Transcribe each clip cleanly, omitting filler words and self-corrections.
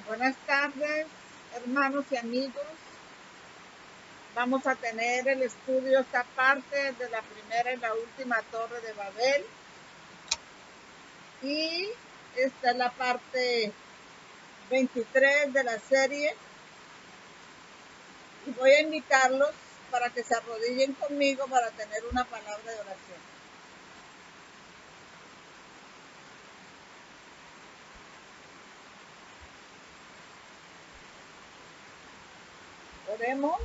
Buenas tardes, hermanos y amigos. Vamos a tener el estudio, esta parte de la primera y la última torre de Babel. Y esta es la parte 23 de la serie. Y voy a invitarlos para que se arrodillen conmigo para tener una palabra de oración. Oremos.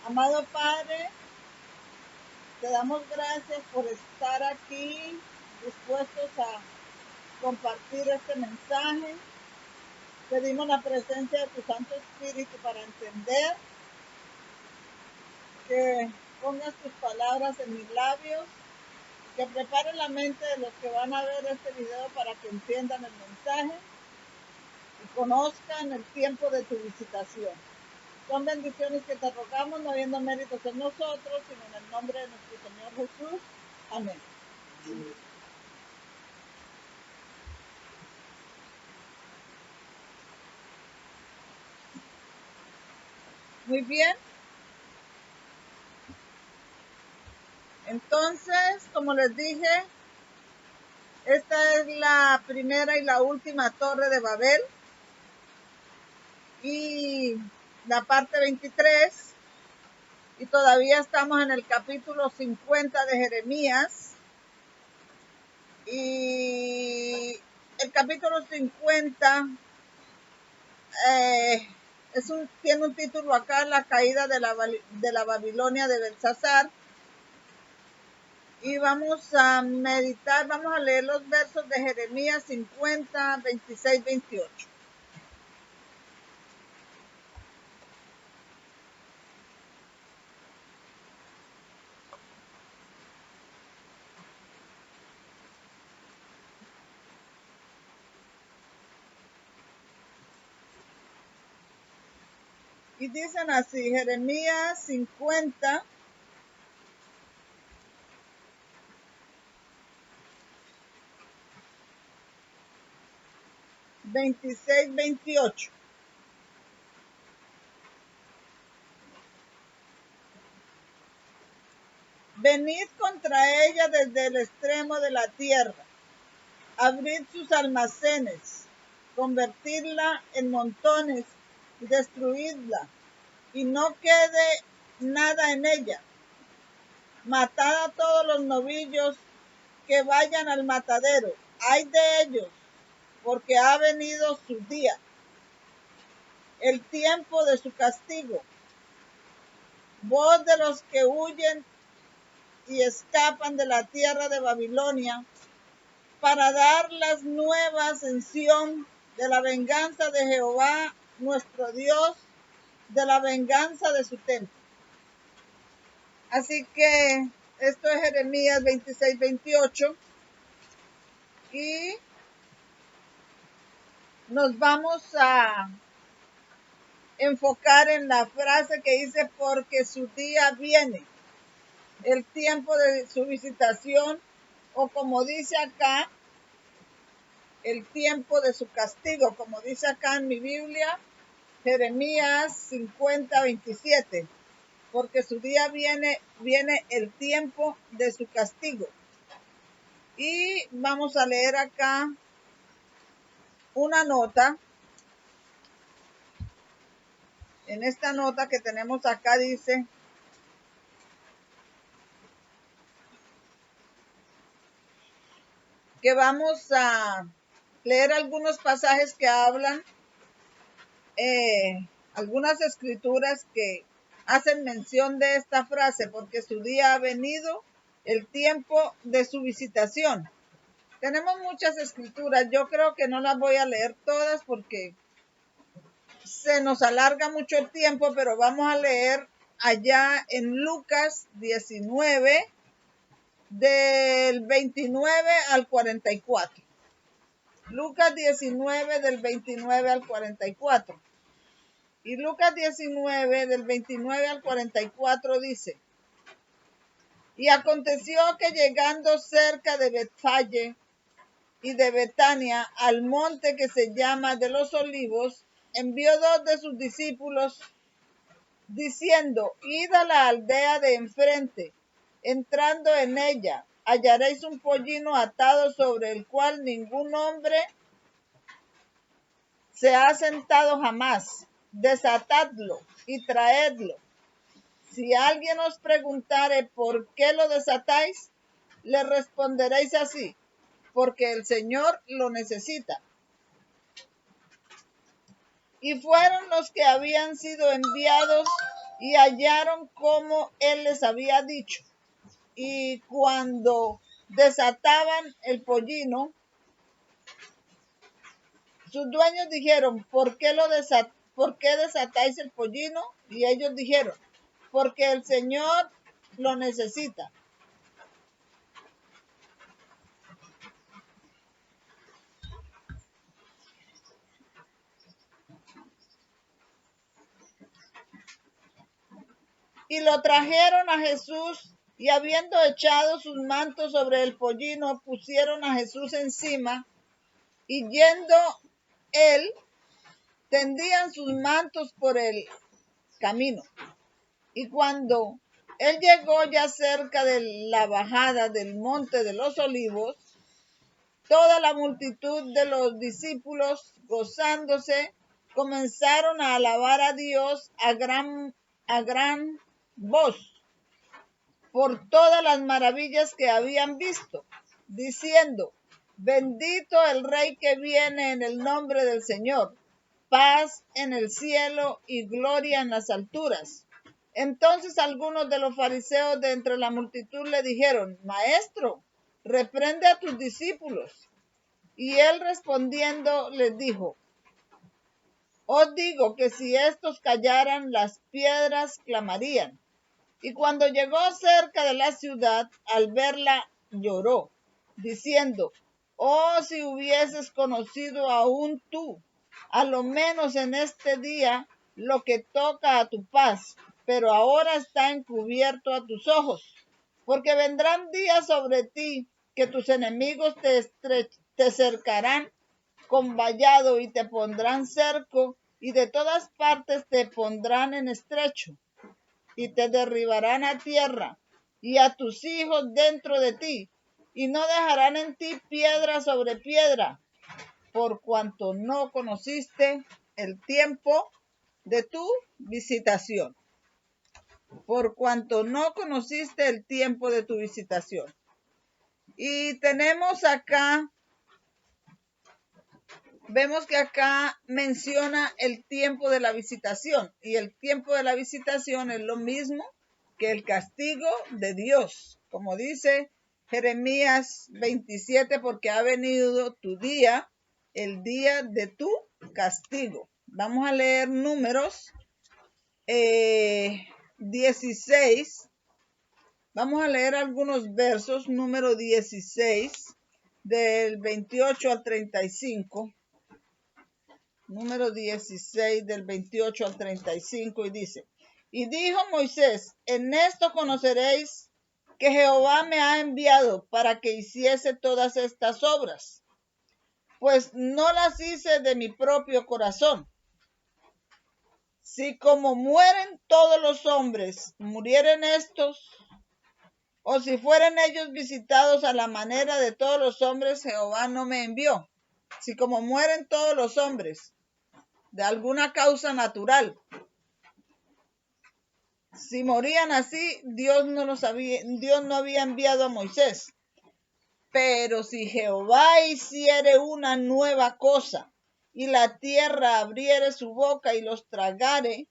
Amado Padre, te damos gracias por estar aquí dispuestos a compartir este mensaje. Pedimos la presencia de tu Santo Espíritu para entender, que pongas tus palabras en mis labios, que prepare la mente de los que van a ver este video para que entiendan el mensaje y conozcan el tiempo de tu visitación. Son bendiciones que te rogamos, no habiendo méritos en nosotros, sino en el nombre de nuestro Señor Jesús. Amén. Muy bien. Entonces, como les dije, esta es la primera y la última torre de Babel. Y la parte 23. Y todavía estamos en el capítulo 50 de Jeremías. Y el capítulo 50 tiene un título acá, la caída de la Babilonia de Belsasar. Y vamos a meditar, vamos a leer los versos de Jeremías 50, 26, 28. Y dicen así, Jeremías 50, 26, 28. Venid contra ella desde el extremo de la tierra, abrid sus almacenes, convertidla en montones y destruidla, y no quede nada en ella. Matad a todos los novillos que vayan al matadero, ay de ellos, porque ha venido su día, el tiempo de su castigo. Voz de los que huyen y escapan de la tierra de Babilonia, para dar las nuevas en Sión de la venganza de Jehová nuestro Dios, de la venganza de su templo. Así que esto es Jeremías 26, 28. Y nos vamos a enfocar en la frase que dice, porque su día viene, el tiempo de su visitación, o como dice acá, el tiempo de su castigo, como dice acá en mi Biblia, Jeremías 50, 27, porque su día viene el tiempo de su castigo. Y vamos a leer acá una nota. En esta nota que tenemos acá dice, que vamos a leer algunos pasajes que hablan, algunas escrituras que hacen mención de esta frase, porque su día ha venido, el tiempo de su visitación. Tenemos muchas escrituras, yo creo que no las voy a leer todas porque se nos alarga mucho el tiempo, pero vamos a leer allá en Lucas 19, del 29 al 44. Lucas 19, del 29 al 44. Y Lucas 19, del 29 al 44 dice, y aconteció que llegando cerca de Betfalle, y de Betania al monte que se llama de los Olivos, envió 2 de sus discípulos diciendo: id a la aldea de enfrente, entrando en ella, hallaréis un pollino atado sobre el cual ningún hombre se ha sentado jamás. Desatadlo y traedlo. Si alguien os preguntare por qué lo desatáis, le responderéis así: porque el Señor lo necesita. Y fueron los que habían sido enviados y hallaron como él les había dicho. Y cuando desataban el pollino, sus dueños dijeron: ¿por qué desatáis el pollino? Y ellos dijeron: porque el Señor lo necesita. Y lo trajeron a Jesús, y habiendo echado sus mantos sobre el pollino, pusieron a Jesús encima, y yendo él, tendían sus mantos por el camino. Y cuando él llegó ya cerca de la bajada del monte de los Olivos, toda la multitud de los discípulos, gozándose, comenzaron a alabar a Dios a gran voz por todas las maravillas que habían visto, diciendo: bendito el Rey que viene en el nombre del Señor, paz en el cielo y gloria en las alturas. Entonces algunos de los fariseos de entre la multitud le dijeron: Maestro, reprende a tus discípulos. Y él respondiendo les dijo: os digo que si estos callaran, las piedras clamarían. Y cuando llegó cerca de la ciudad, al verla, lloró, diciendo: oh, si hubieses conocido aún tú, a lo menos en este día, lo que toca a tu paz, pero ahora está encubierto a tus ojos. Porque vendrán días sobre ti que tus enemigos te cercarán con vallado y te pondrán cerco, y de todas partes te pondrán en estrecho, y te derribarán a tierra, y a tus hijos dentro de ti, y no dejarán en ti piedra sobre piedra, por cuanto no conociste el tiempo de tu visitación. Por cuanto no conociste el tiempo de tu visitación. Y tenemos acá, vemos que acá menciona el tiempo de la visitación, y el tiempo de la visitación es lo mismo que el castigo de Dios, como dice Jeremías 27, porque ha venido tu día, el día de tu castigo. Vamos a leer Números 16. Vamos a leer algunos versos, número 16, del 28 al 35. Número 16 del 28 al 35, y dice: y dijo Moisés: en esto conoceréis que Jehová me ha enviado para que hiciese todas estas obras, pues no las hice de mi propio corazón. Si como mueren todos los hombres, murieren estos, o si fueren ellos visitados a la manera de todos los hombres, Jehová no me envió. Si como mueren todos los hombres, de alguna causa natural, si morían así, Dios no había enviado a Moisés. Pero si Jehová hiciere una nueva cosa, y la tierra abriere su boca y los tragare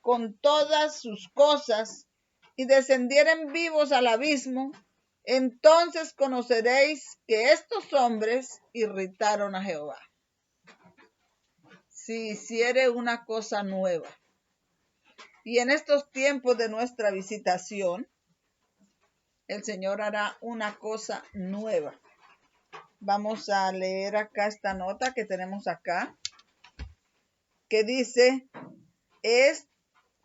con todas sus cosas, y descendieren vivos al abismo, entonces conoceréis que estos hombres irritaron a Jehová. Si hiciere una cosa nueva. Y en estos tiempos de nuestra visitación, el Señor hará una cosa nueva. Vamos a leer acá esta nota que tenemos acá, que dice, es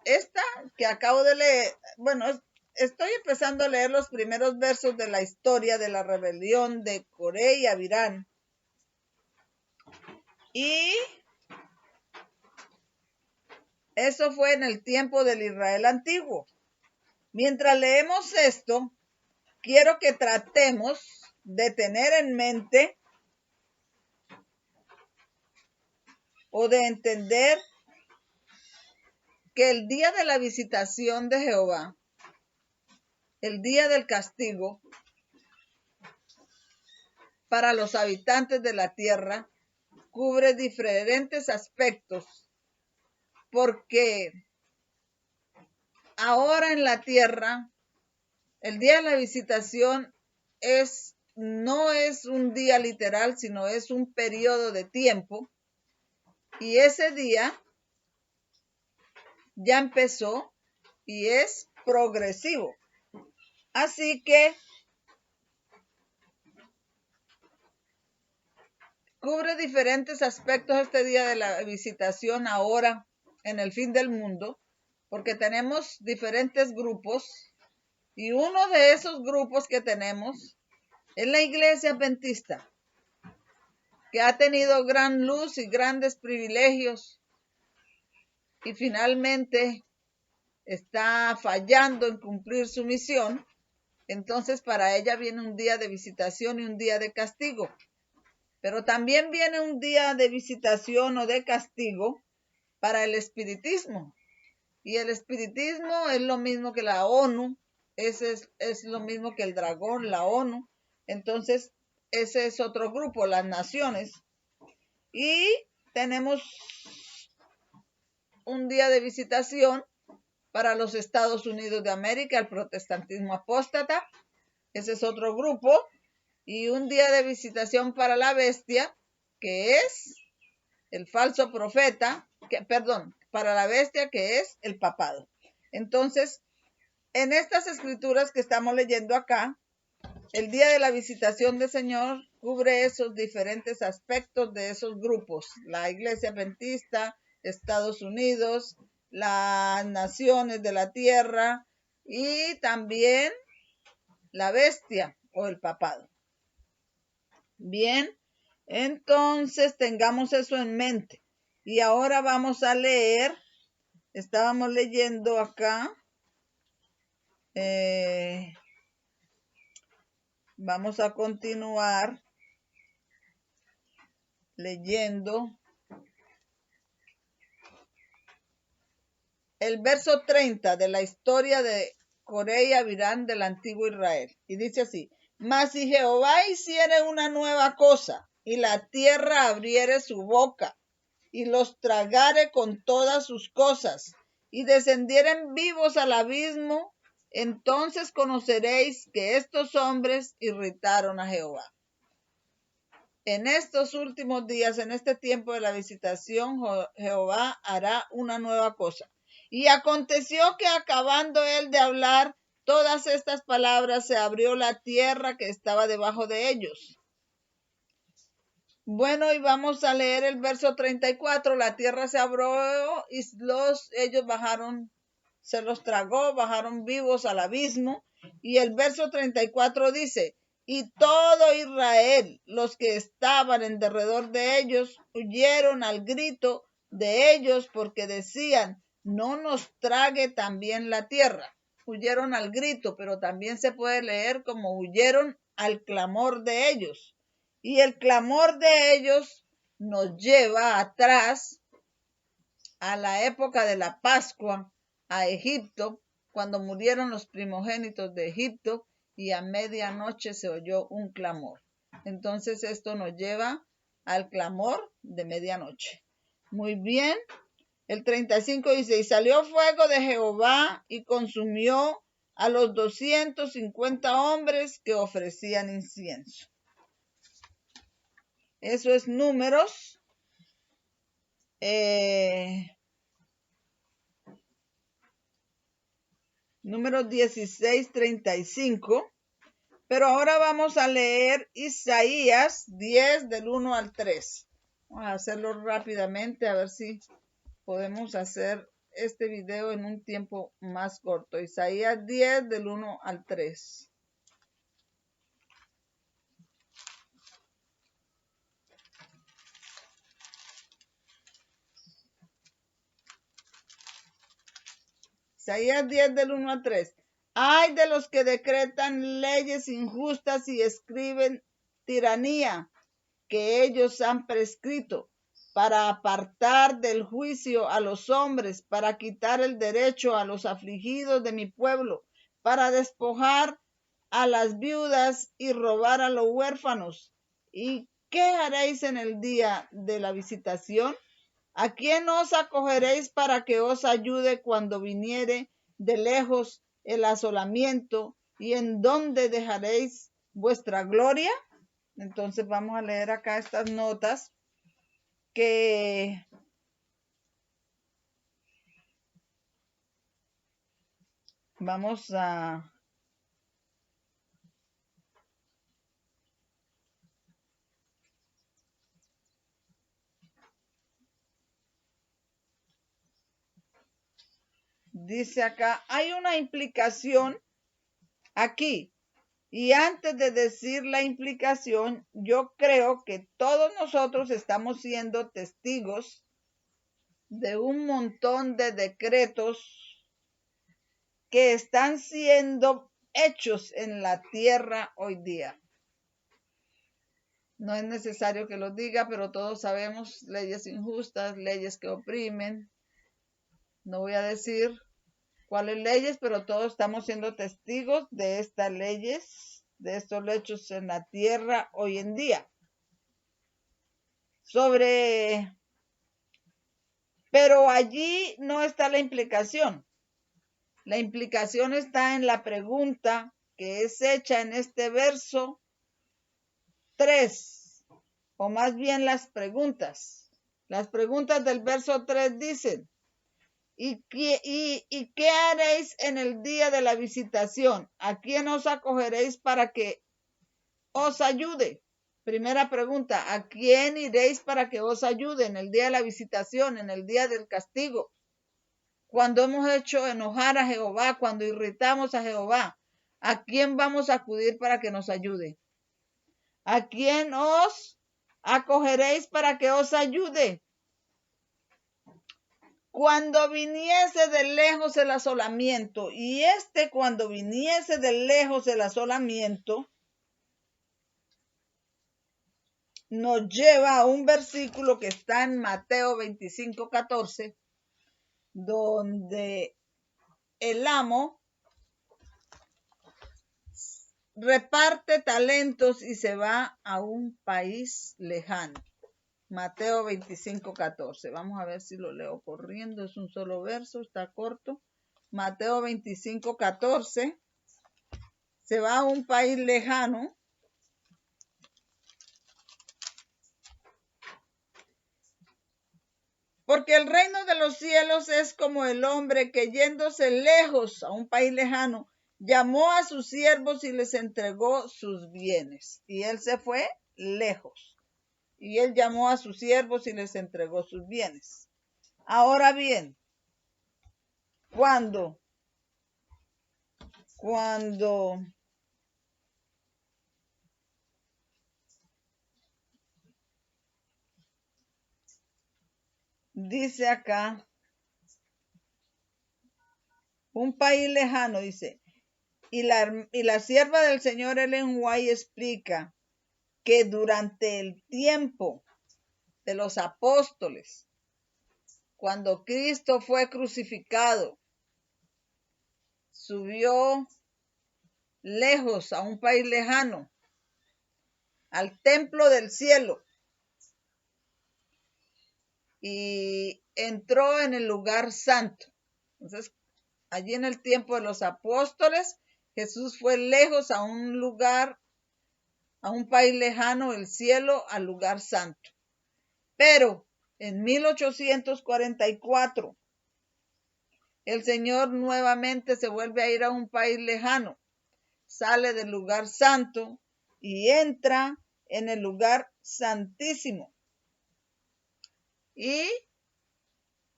esta que acabo de leer. Bueno, estoy empezando a leer los primeros versos de la historia de la rebelión de Coré y Abirán, Y eso fue en el tiempo del Israel antiguo. Mientras leemos esto, quiero que tratemos de tener en mente o de entender que el día de la visitación de Jehová, el día del castigo para los habitantes de la tierra, cubre diferentes aspectos, porque ahora en la tierra, el día de la visitación no es un día literal, sino es un periodo de tiempo, y ese día ya empezó y es progresivo. Así que cubre diferentes aspectos este día de la visitación ahora en el fin del mundo, porque tenemos diferentes grupos y uno de esos grupos que tenemos es la Iglesia Adventista, que ha tenido gran luz y grandes privilegios y finalmente está fallando en cumplir su misión. Entonces para ella viene un día de visitación y un día de castigo. Pero también viene un día de visitación o de castigo para el espiritismo. Y el espiritismo es lo mismo que la ONU, es lo mismo que el dragón, la ONU. Entonces, ese es otro grupo, las naciones. Y tenemos un día de visitación para los Estados Unidos de América, el protestantismo apóstata. Ese es otro grupo. Y un día de visitación para la bestia, que es el falso profeta, para la bestia, que es el papado. Entonces, en estas escrituras que estamos leyendo acá, el día de la visitación del Señor cubre esos diferentes aspectos de esos grupos: la Iglesia Adventista, Estados Unidos, las naciones de la tierra y también la bestia o el papado. Bien, entonces tengamos eso en mente. Y ahora vamos a leer, estábamos leyendo acá, vamos a continuar leyendo el verso 30 de la historia de Coré y Abirán del antiguo Israel. Y dice así: mas si Jehová hiciere una nueva cosa, y la tierra abriere su boca, y los tragare con todas sus cosas, y descendieren vivos al abismo, entonces conoceréis que estos hombres irritaron a Jehová. En estos últimos días, en este tiempo de la visitación, Jehová hará una nueva cosa. Y aconteció que acabando él de hablar todas estas palabras, se abrió la tierra que estaba debajo de ellos. Bueno, y vamos a leer el verso 34. La tierra se abrió y ellos bajaron, se los tragó, bajaron vivos al abismo. Y el verso 34 dice: y todo Israel, los que estaban en derredor de ellos, huyeron al grito de ellos, porque decían: no nos trague también la tierra. Huyeron al grito, pero también se puede leer como huyeron al clamor de ellos. Y el clamor de ellos nos lleva atrás a la época de la Pascua, a Egipto, cuando murieron los primogénitos de Egipto, y a medianoche se oyó un clamor. Entonces esto nos lleva al clamor de medianoche. Muy bien. El 35 dice: y salió fuego de Jehová y consumió a los 250 hombres que ofrecían incienso. Eso es Números. Números 16:35. Pero ahora vamos a leer Isaías 10 del 1 al 3. Vamos a hacerlo rápidamente, a ver si podemos hacer este video en un tiempo más corto. Isaías 10 del 1 al 3. Isaías 10 del 1 al 3. Ay de los que decretan leyes injustas y escriben tiranía que ellos han prescrito, para apartar del juicio a los hombres, para quitar el derecho a los afligidos de mi pueblo, para despojar a las viudas y robar a los huérfanos. ¿Y qué haréis en el día de la visitación? ¿A quién os acogeréis para que os ayude cuando viniere de lejos el asolamiento? ¿Y en dónde dejaréis vuestra gloria? Entonces vamos a leer acá estas notas que vamos a... Dice acá, hay una implicación aquí. Y antes de decir la implicación, yo creo que todos nosotros estamos siendo testigos de un montón de decretos que están siendo hechos en la tierra hoy día. No es necesario que lo diga, pero todos sabemos leyes injustas, leyes que oprimen. No voy a decir cuáles leyes, pero todos estamos siendo testigos de estas leyes, de estos hechos en la tierra hoy en día. Pero allí no está la implicación. La implicación está en la pregunta que es hecha en este verso 3, o más bien las preguntas. Las preguntas del verso 3 dicen, ¿y qué haréis en el día de la visitación? ¿A quién os acogeréis para que os ayude? Primera pregunta, ¿a quién iréis para que os ayude en el día de la visitación, en el día del castigo? Cuando hemos hecho enojar a Jehová, cuando irritamos a Jehová, ¿a quién vamos a acudir para que nos ayude? ¿A quién os acogeréis para que os ayude? Cuando viniese de lejos el asolamiento, y cuando viniese de lejos el asolamiento, nos lleva a un versículo que está en Mateo 25:14, donde el amo reparte talentos y se va a un país lejano. Mateo 25:14. Vamos a ver si lo leo corriendo. Es un solo verso, está corto. Mateo 25:14. Se va a un país lejano. Porque el reino de los cielos es como el hombre que yéndose lejos a un país lejano, llamó a sus siervos y les entregó sus bienes. Y él se fue lejos. Y él llamó a sus siervos y les entregó sus bienes. Ahora bien, cuando dice acá, un país lejano, dice, y la sierva del Señor Ellen White explica que durante el tiempo de los apóstoles, cuando Cristo fue crucificado, subió lejos a un país lejano, al templo del cielo, y entró en el lugar santo. Entonces, allí en el tiempo de los apóstoles, Jesús fue lejos a un lugar, a un país lejano, el cielo, al lugar santo. Pero en 1844, el Señor nuevamente se vuelve a ir a un país lejano, sale del lugar santo y entra en el lugar santísimo. Y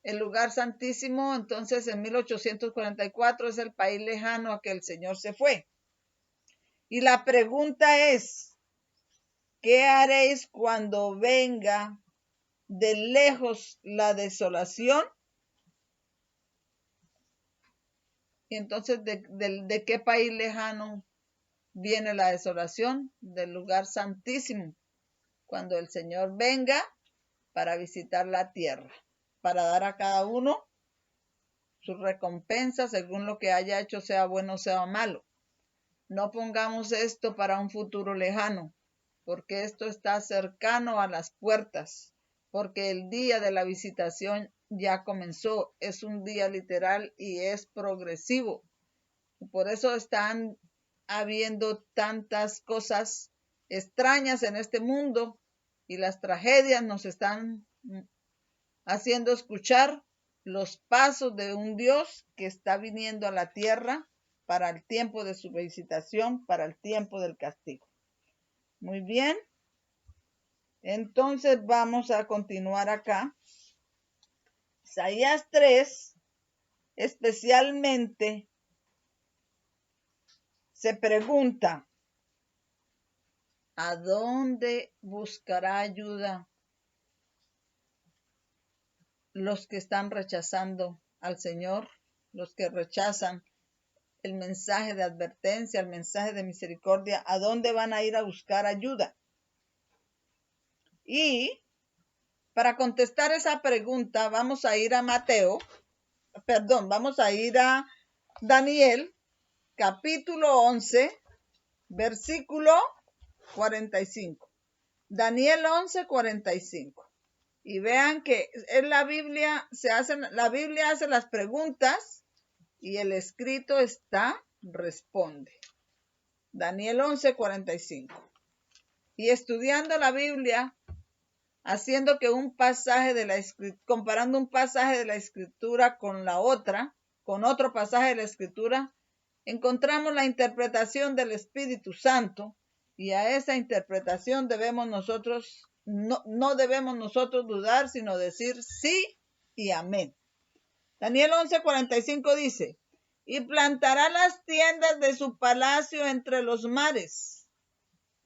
el lugar santísimo, entonces en 1844 es el país lejano a que el Señor se fue. Y la pregunta es, ¿qué haréis cuando venga de lejos la desolación? Y entonces, ¿de qué país lejano viene la desolación? Del lugar santísimo, cuando el Señor venga para visitar la tierra, para dar a cada uno su recompensa según lo que haya hecho, sea bueno o sea malo. No pongamos esto para un futuro lejano, porque esto está cercano a las puertas, porque el día de la visitación ya comenzó, es un día literal y es progresivo. Por eso están habiendo tantas cosas extrañas en este mundo y las tragedias nos están haciendo escuchar los pasos de un Dios que está viniendo a la tierra para el tiempo de su visitación, para el tiempo del castigo. Muy bien. Entonces vamos a continuar acá. Isaías 3, especialmente, se pregunta, ¿a dónde buscará ayuda los que están rechazando al Señor, los que rechazan el mensaje de advertencia, el mensaje de misericordia? ¿A dónde van a ir a buscar ayuda? Y para contestar esa pregunta vamos a ir a vamos a ir a Daniel, capítulo 11, versículo 45. Daniel 11, 45. Y vean que en la Biblia la Biblia hace las preguntas y el escrito responde. Daniel 11, 45. Y estudiando la Biblia, haciendo que comparando un pasaje de la escritura con otro pasaje de la escritura, encontramos la interpretación del Espíritu Santo, y a esa interpretación no debemos nosotros dudar, sino decir sí y amén. Daniel 11:45 dice, y plantará las tiendas de su palacio entre los mares.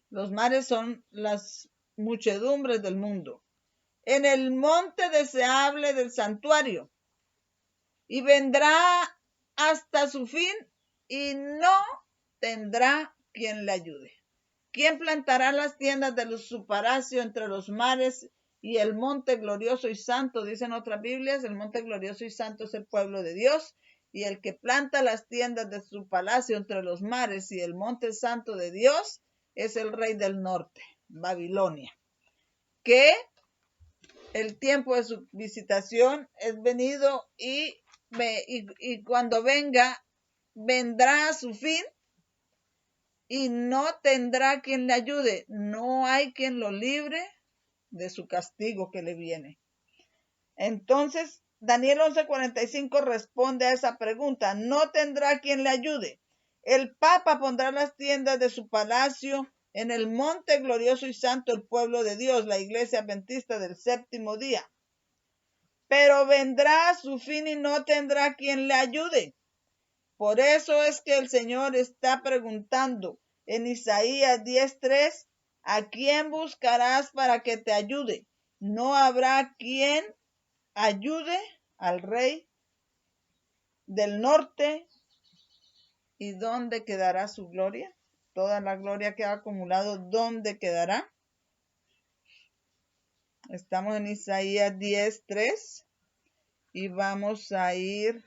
Los mares son las muchedumbres del mundo. En el monte deseable del santuario. Y vendrá hasta su fin y no tendrá quien le ayude. ¿Quién plantará las tiendas de su palacio entre los mares y el monte glorioso y santo? Dicen otras Biblias, el monte glorioso y santo es el pueblo de Dios, y el que planta las tiendas de su palacio entre los mares y el monte santo de Dios es el rey del norte, Babilonia, que el tiempo de su visitación es venido y cuando vendrá a su fin y no tendrá quien le ayude. No hay quien lo libre de su castigo que le viene. Entonces, Daniel 11:45 responde a esa pregunta. No tendrá quien le ayude. El Papa pondrá las tiendas de su palacio en el monte glorioso y santo, el pueblo de Dios, la iglesia adventista del séptimo día. Pero vendrá a su fin y no tendrá quien le ayude. Por eso es que el Señor está preguntando en Isaías 10:3, ¿a quién buscarás para que te ayude? No habrá quien ayude al rey del norte. ¿Y dónde quedará su gloria? Toda la gloria que ha acumulado, ¿dónde quedará? Estamos en Isaías 10:3 y vamos a ir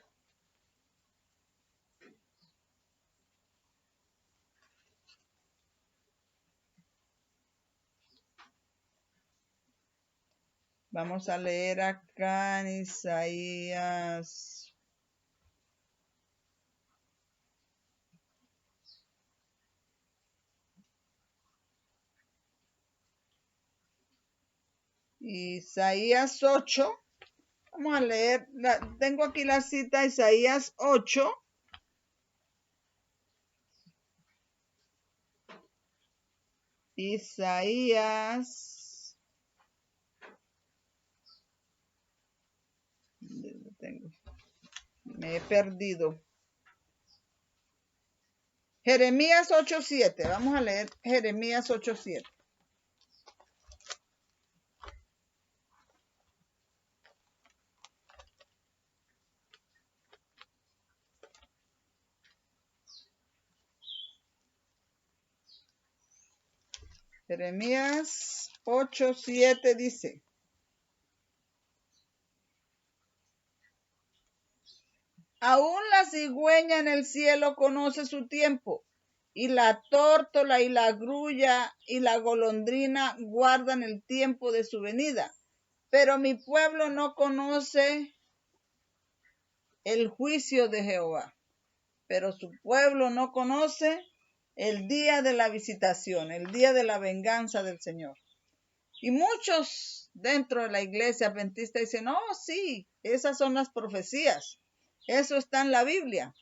Vamos a leer acá en Isaías. Isaías 8. Vamos a leer. Tengo aquí la cita, Isaías 8. Isaías. Me he perdido. Jeremías 8:7. Vamos a leer Jeremías 8:7. Jeremías 8:7 dice: aún la cigüeña en el cielo conoce su tiempo, y la tórtola y la grulla y la golondrina guardan el tiempo de su venida. Pero mi pueblo no conoce el juicio de Jehová. Pero su pueblo no conoce el día de la visitación, el día de la venganza del Señor. Y muchos dentro de la iglesia adventista dicen: no, sí, esas son las profecías. Eso está en la Biblia.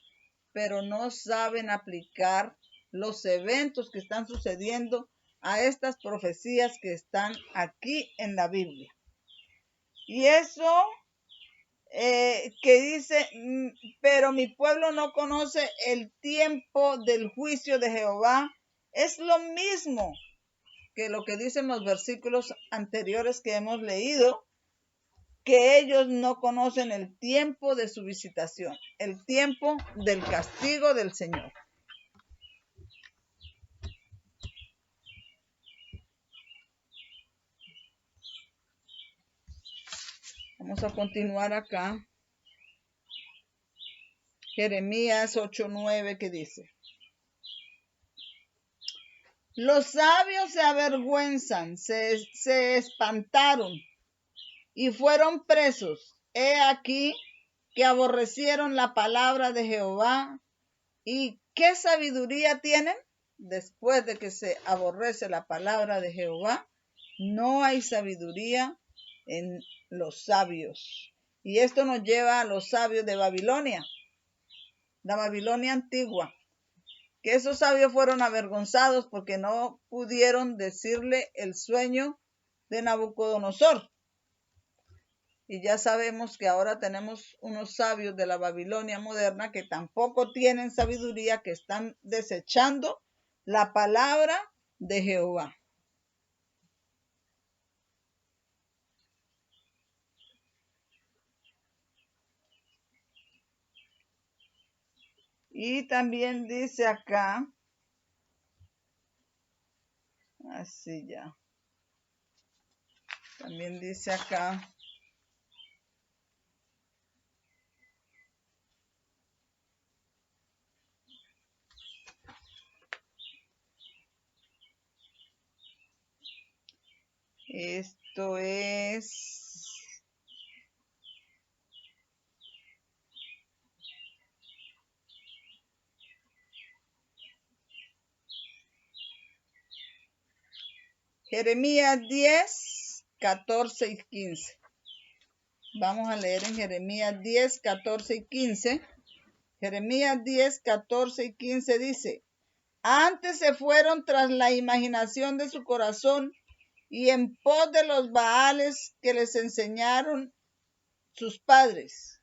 Pero no saben aplicar los eventos que están sucediendo a estas profecías que están aquí en la Biblia. Y eso que dice, pero mi pueblo no conoce el tiempo del juicio de Jehová, es lo mismo que lo que dicen los versículos anteriores que hemos leído, que ellos no conocen el tiempo de su visitación, el tiempo del castigo del Señor. Vamos a continuar acá. Jeremías 8:9, que dice: los sabios se avergüenzan, se espantaron y fueron presos. He aquí que aborrecieron la palabra de Jehová. ¿Y qué sabiduría tienen? Después de que se aborrece la palabra de Jehová, no hay sabiduría en los sabios. Y esto nos lleva a los sabios de Babilonia, la Babilonia antigua, que esos sabios fueron avergonzados porque no pudieron decirle el sueño de Nabucodonosor. Y ya sabemos que ahora tenemos unos sabios de la Babilonia moderna que tampoco tienen sabiduría, que están desechando la palabra de Jehová. Y también dice acá, así ya, también dice acá, esto es Jeremías 10, 14 y 15. Vamos a leer en Jeremías 10, 14 y 15. Jeremías 10, 14 y 15 dice: antes se fueron tras la imaginación de su corazón y en pos de los baales que les enseñaron sus padres.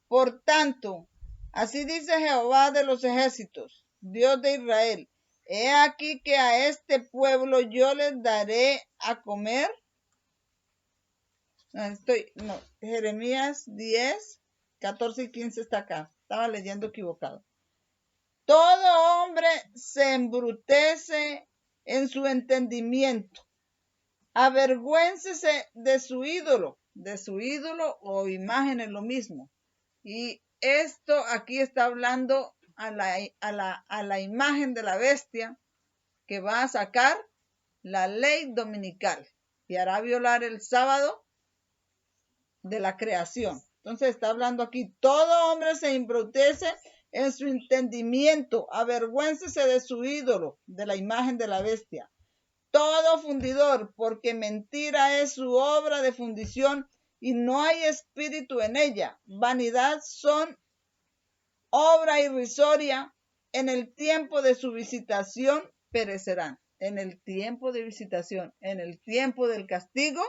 Por tanto, así dice Jehová de los ejércitos, Dios de Israel: he aquí que a este pueblo yo les daré a comer. Jeremías 10, 14 y 15 está acá. Estaba leyendo equivocado. Todo hombre se embrutece en su entendimiento. Avergüéncese de su ídolo o imagen es lo mismo. Y esto aquí está hablando a la imagen de la bestia que va a sacar la ley dominical y hará violar el sábado de la creación. Entonces está hablando aquí: todo hombre se embrutece en su entendimiento, avergüéncese de su ídolo, de la imagen de la bestia. Todo fundidor, porque mentira es su obra de fundición y no hay espíritu en ella. Vanidad son obra irrisoria. En el tiempo de su visitación perecerán. En el tiempo de visitación, en el tiempo del castigo,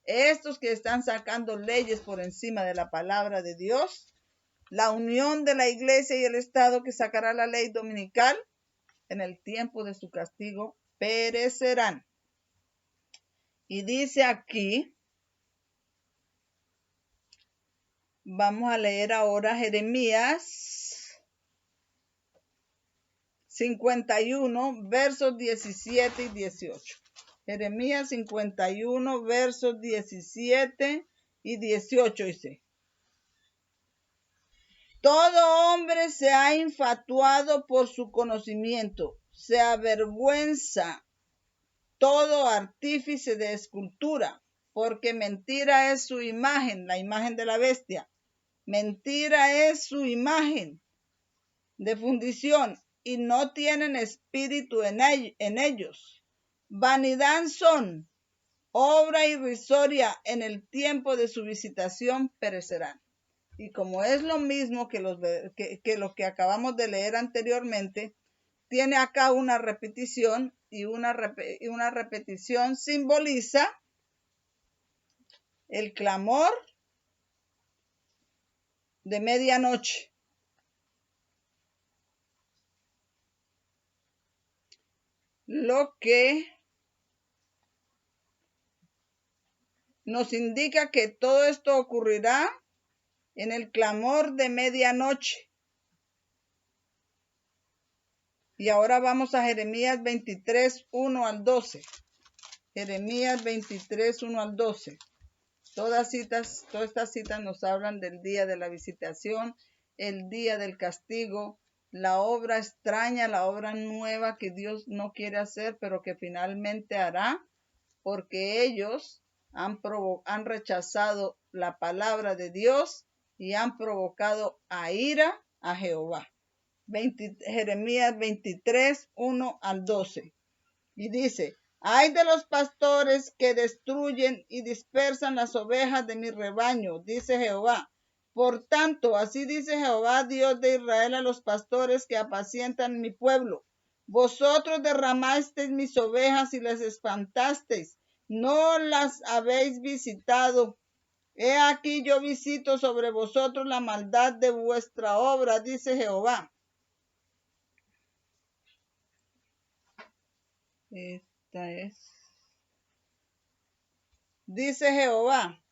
estos que están sacando leyes por encima de la palabra de Dios, la unión de la iglesia y el Estado que sacará la ley dominical, en el tiempo de su castigo perecerán. Y dice aquí, vamos a leer ahora Jeremías 51, versos 17 y 18. Jeremías 51, versos 17 y 18 dice: todo hombre se ha infatuado por su conocimiento, se avergüenza todo artífice de escultura, porque mentira es su imagen, la imagen de la bestia. Mentira es su imagen de fundición, y no tienen espíritu en ellos. Vanidad son, obra irrisoria, en el tiempo de su visitación perecerán. Y como es lo mismo que lo que acabamos de leer anteriormente, tiene acá una repetición, y una repetición simboliza el clamor de medianoche. Lo que nos indica que todo esto ocurrirá en el clamor de medianoche. Y ahora vamos a Jeremías 23, 1 al 12. Jeremías 23, 1 al 12. Todas estas citas nos hablan del día de la visitación, el día del castigo, la obra extraña, la obra nueva que Dios no quiere hacer, pero que finalmente hará, porque ellos han rechazado la palabra de Dios y han provocado a ira a Jehová. Jeremías 23, 1 al 12. Y dice: ay de los pastores que destruyen y dispersan las ovejas de mi rebaño, dice Jehová. Por tanto, así dice Jehová, Dios de Israel, a los pastores que apacientan mi pueblo: vosotros derramasteis mis ovejas y las espantasteis, no las habéis visitado. He aquí yo visito sobre vosotros la maldad de vuestra obra, dice Jehová. Esta es. Dice Jehová: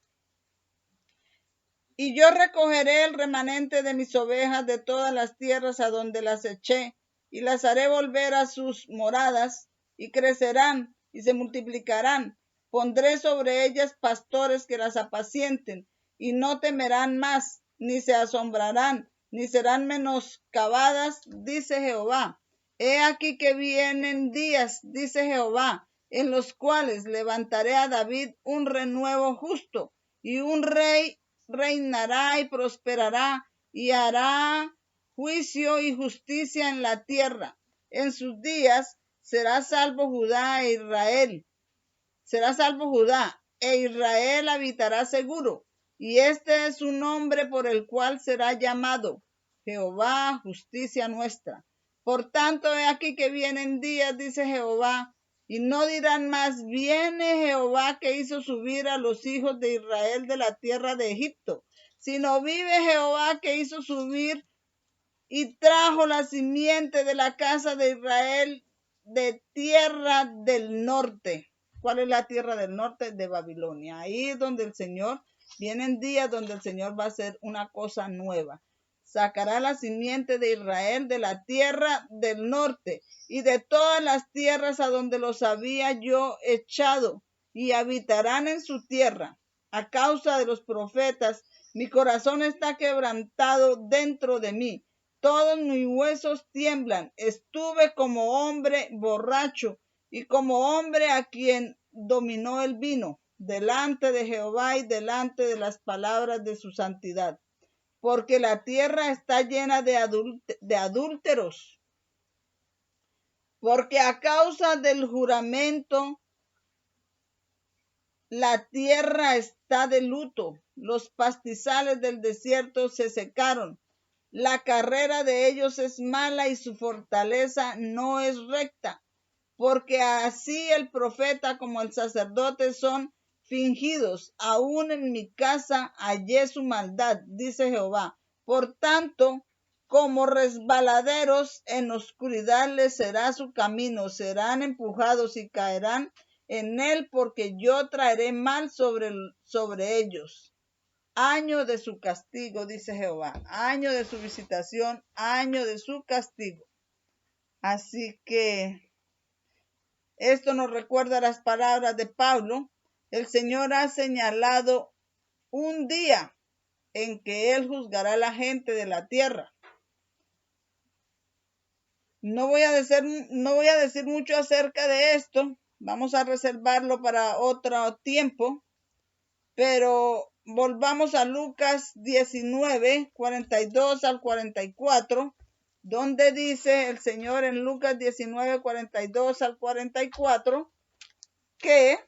y yo recogeré el remanente de mis ovejas de todas las tierras a donde las eché, y las haré volver a sus moradas, y crecerán, y se multiplicarán. Pondré sobre ellas pastores que las apacienten, y no temerán más, ni se asombrarán, ni serán menoscabadas, dice Jehová. He aquí que vienen días, dice Jehová, en los cuales levantaré a David un renuevo justo, y un rey reinará y prosperará, y hará juicio y justicia en la tierra. En sus días será salvo Judá e Israel. Será salvo Judá, e Israel habitará seguro. Y este es su nombre por el cual será llamado: Jehová, justicia nuestra. Por tanto, he aquí que vienen días, dice Jehová, y no dirán más: viene Jehová que hizo subir a los hijos de Israel de la tierra de Egipto, sino vive Jehová que hizo subir y trajo la simiente de la casa de Israel de tierra del norte. ¿Cuál es la tierra del norte? De Babilonia. Ahí es donde el Señor, vienen días donde el Señor va a hacer una cosa nueva. Sacará la simiente de Israel de la tierra del norte y de todas las tierras a donde los había yo echado, y habitarán en su tierra. A causa de los profetas, mi corazón está quebrantado dentro de mí. Todos mis huesos tiemblan. Estuve como hombre borracho y como hombre a quien dominó el vino, delante de Jehová y delante de las palabras de su santidad. Porque la tierra está llena de adúlteros. Porque a causa del juramento la tierra está de luto. Los pastizales del desierto se secaron. La carrera de ellos es mala y su fortaleza no es recta, porque así el profeta como el sacerdote son fingidos. Aún en mi casa hallé su maldad, dice Jehová. Por tanto, como resbaladeros en oscuridad les será su camino, serán empujados y caerán en él, porque yo traeré mal sobre ellos. Año de su castigo, dice Jehová, año de su visitación, año de su castigo. Así que Esto nos recuerda las palabras de Pablo. El Señor ha señalado un día en que Él juzgará a la gente de la tierra. No voy a decir mucho acerca de esto. Vamos a reservarlo para otro tiempo. Pero volvamos a Lucas 19, 42 al 44, donde dice el Señor en Lucas 19, 42 al 44, que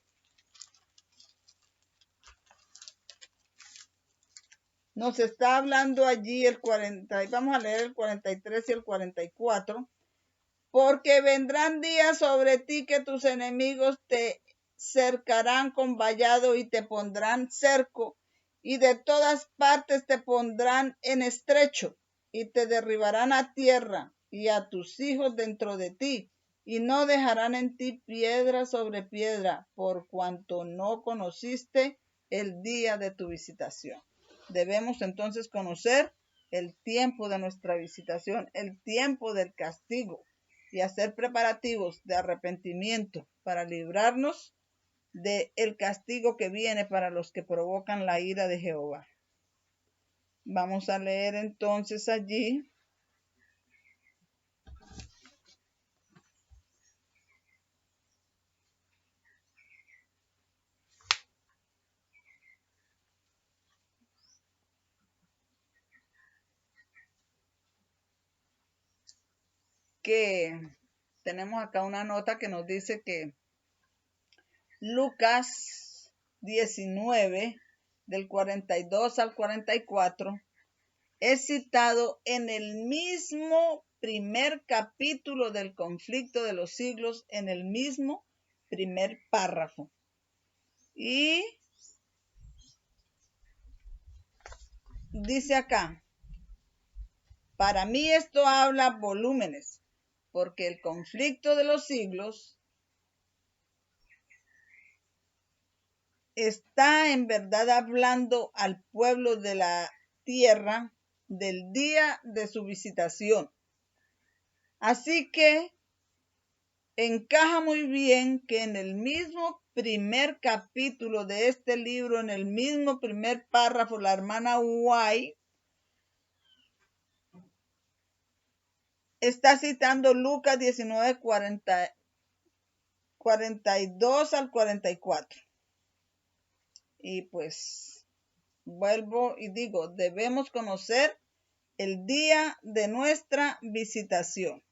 nos está hablando allí el 40, vamos a leer el 43 y el 44, porque vendrán días sobre ti que tus enemigos te cercarán con vallado y te pondrán cerco, y de todas partes te pondrán en estrecho, y te derribarán a tierra, y a tus hijos dentro de ti, y no dejarán en ti piedra sobre piedra, por cuanto no conociste el día de tu visitación. Debemos entonces conocer el tiempo de nuestra visitación, el tiempo del castigo, y hacer preparativos de arrepentimiento para librarnos del castigo que viene para los que provocan la ira de Jehová. Vamos a leer entonces allí que tenemos acá una nota que nos dice que Lucas 19, del 42 al 44, es citado en el mismo primer capítulo del conflicto de los siglos, en el mismo primer párrafo. Y dice acá, para mí esto habla volúmenes, porque el conflicto de los siglos está en verdad hablando al pueblo de la tierra del día de su visitación. Así que encaja muy bien que en el mismo primer capítulo de este libro, en el mismo primer párrafo, la hermana White está citando Lucas 19, 42 al 44. Y pues vuelvo y digo, debemos conocer el día de nuestra visitación.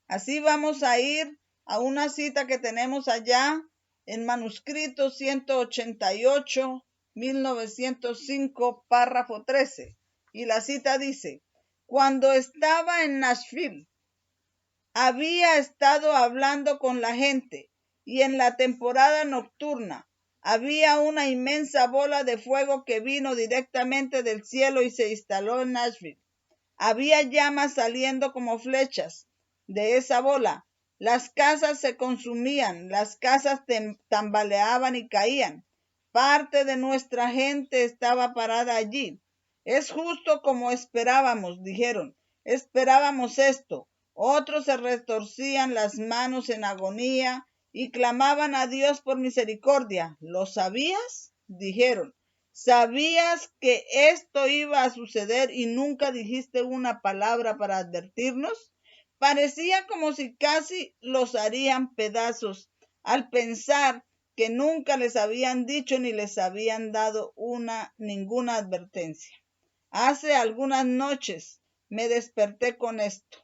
Así vamos a ir a una cita que tenemos allá en manuscrito 188, 1905, párrafo 13. Y la cita dice, cuando estaba en Nashville, había estado hablando con la gente y en la temporada nocturna había una inmensa bola de fuego que vino directamente del cielo y se instaló en Nashville. Había llamas saliendo como flechas de esa bola. Las casas se consumían, las casas tambaleaban y caían. Parte de nuestra gente estaba parada allí. Es justo como esperábamos, dijeron. Esperábamos esto. Otros se retorcían las manos en agonía y clamaban a Dios por misericordia. ¿Lo sabías? Dijeron. ¿Sabías que esto iba a suceder y nunca dijiste una palabra para advertirnos? Parecía como si casi los harían pedazos al pensar que nunca les habían dicho ni les habían dado ninguna advertencia. Hace algunas noches me desperté con esto.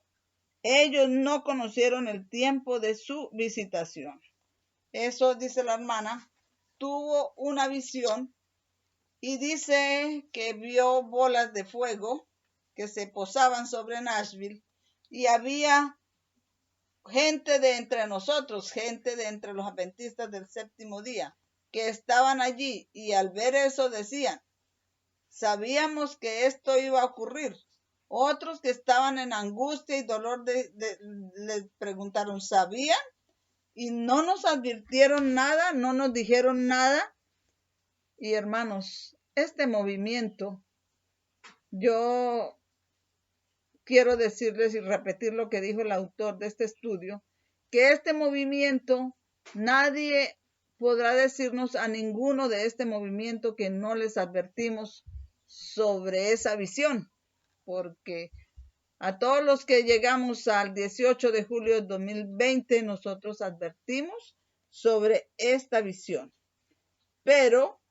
Ellos no conocieron el tiempo de su visitación. Eso, dice la hermana, tuvo una visión y dice que vio bolas de fuego que se posaban sobre Nashville y había gente de entre nosotros, gente de entre los adventistas del séptimo día, que estaban allí y al ver eso decían, sabíamos que esto iba a ocurrir. Otros que estaban en angustia y dolor les preguntaron, ¿sabían? Y no nos advirtieron nada, no nos dijeron nada. Y hermanos, este movimiento, yo quiero decirles y repetir lo que dijo el autor de este estudio, que este movimiento, nadie podrá decirnos a ninguno de este movimiento que no les advertimos sobre esa visión, porque a todos los que llegamos al 18 de julio de 2020, nosotros advertimos sobre esta visión. Pero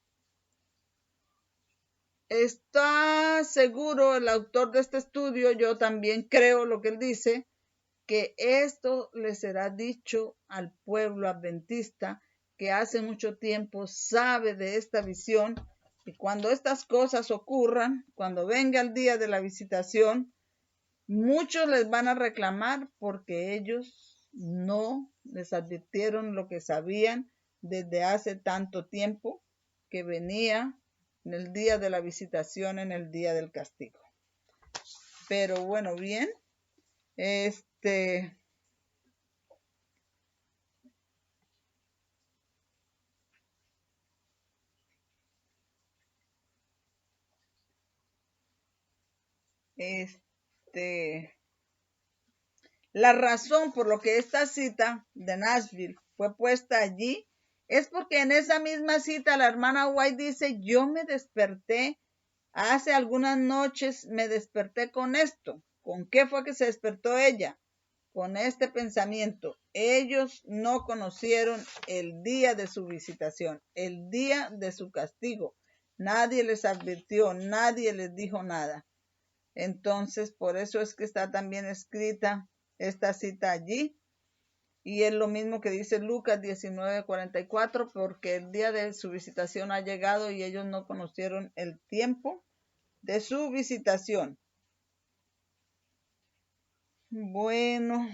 está seguro el autor de este estudio, yo también creo lo que él dice, que esto le será dicho al pueblo adventista que hace mucho tiempo sabe de esta visión, y cuando estas cosas ocurran, cuando venga el día de la visitación, muchos les van a reclamar porque ellos no les advirtieron lo que sabían desde hace tanto tiempo, que venía en el día de la visitación, en el día del castigo. Pero bueno, bien, la razón por lo que esta cita de Nashville fue puesta allí es porque en esa misma cita la hermana White dice, yo me desperté hace algunas noches, me desperté con esto. ¿Con qué fue que se despertó ella? Con este pensamiento. Ellos no conocieron el día de su visitación, el día de su castigo. Nadie les advirtió, nadie les dijo nada. Entonces, por eso es que está también escrita esta cita allí. Y es lo mismo que dice Lucas 19:44, porque el día de su visitación ha llegado y ellos no conocieron el tiempo de su visitación. Bueno,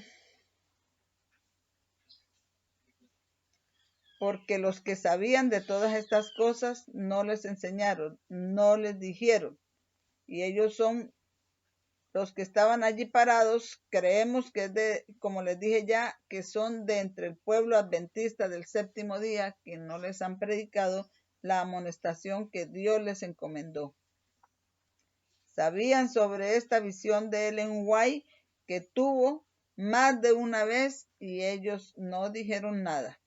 porque los que sabían de todas estas cosas no les enseñaron, no les dijeron. Y ellos son los que estaban allí parados, creemos que es de, como les dije ya, que son de entre el pueblo adventista del séptimo día, que no les han predicado la amonestación que Dios les encomendó. Sabían sobre esta visión de Ellen White que tuvo más de una vez y ellos no dijeron nada.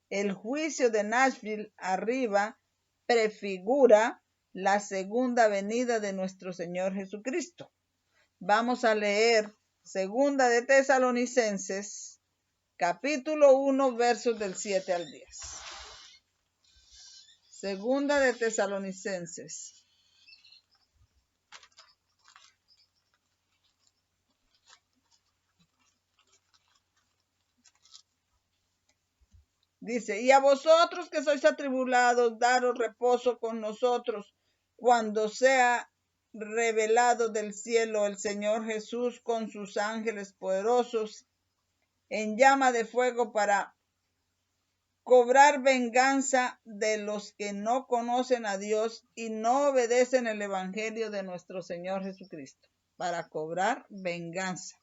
El juicio de Nashville arriba prefigura la segunda venida de nuestro Señor Jesucristo. Vamos a leer Segunda de Tesalonicenses, capítulo 1, versos del 7 al 10. Segunda de Tesalonicenses. Dice, y a vosotros que sois atribulados, daros reposo con nosotros cuando sea revelado del cielo el Señor Jesús con sus ángeles poderosos en llama de fuego para cobrar venganza de los que no conocen a Dios y no obedecen el evangelio de nuestro Señor Jesucristo. Para cobrar venganza.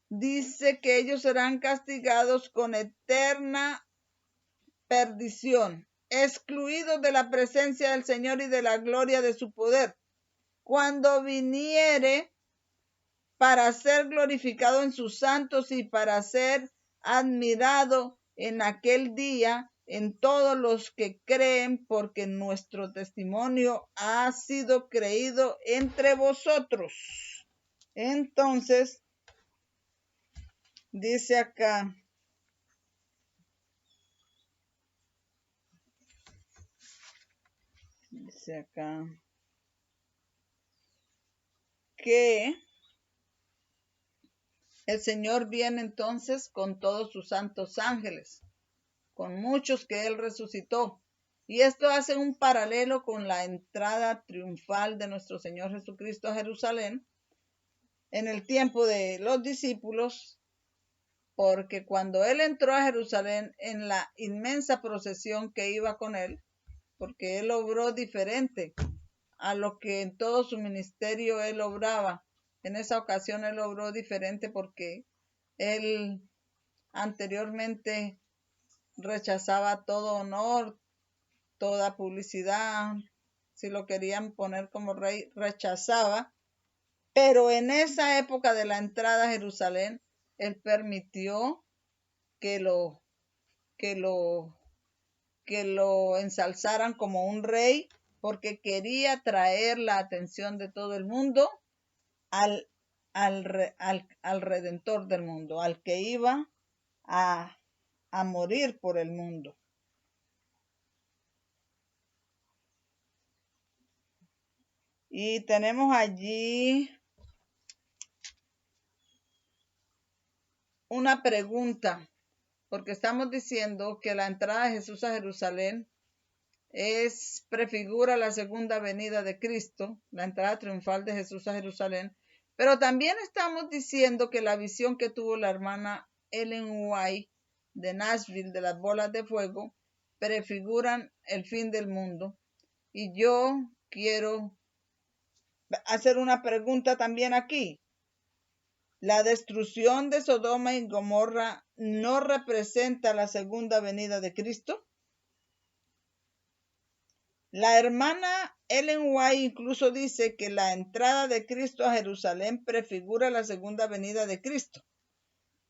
Dice que ellos serán castigados con eterna perdición, excluidos de la presencia del Señor y de la gloria de su poder, cuando viniere para ser glorificado en sus santos y para ser admirado en aquel día en todos los que creen, porque nuestro testimonio ha sido creído entre vosotros. Entonces, dice acá, que el Señor viene entonces con todos sus santos ángeles, con muchos que Él resucitó. Y esto hace un paralelo con la entrada triunfal de nuestro Señor Jesucristo a Jerusalén en el tiempo de los discípulos, porque cuando Él entró a Jerusalén en la inmensa procesión que iba con Él, porque Él obró diferente a lo que en todo su ministerio Él obraba. En esa ocasión Él obró diferente porque Él anteriormente rechazaba todo honor, toda publicidad. Si lo querían poner como rey, rechazaba Pero en esa época de la entrada a Jerusalén, él permitió que lo ensalzaran como un rey, porque quería traer la atención de todo el mundo al Redentor del mundo, al que iba a morir por el mundo. Y tenemos allí una pregunta, porque estamos diciendo que la entrada de Jesús a Jerusalén prefigura la segunda venida de Cristo, la entrada triunfal de Jesús a Jerusalén, pero también estamos diciendo que la visión que tuvo la hermana Ellen White de Nashville de las bolas de fuego prefiguran el fin del mundo. Y yo quiero hacer una pregunta también aquí. ¿La destrucción de Sodoma y Gomorra no representa la segunda venida de Cristo? La hermana Ellen White incluso dice que la entrada de Cristo a Jerusalén prefigura la segunda venida de Cristo.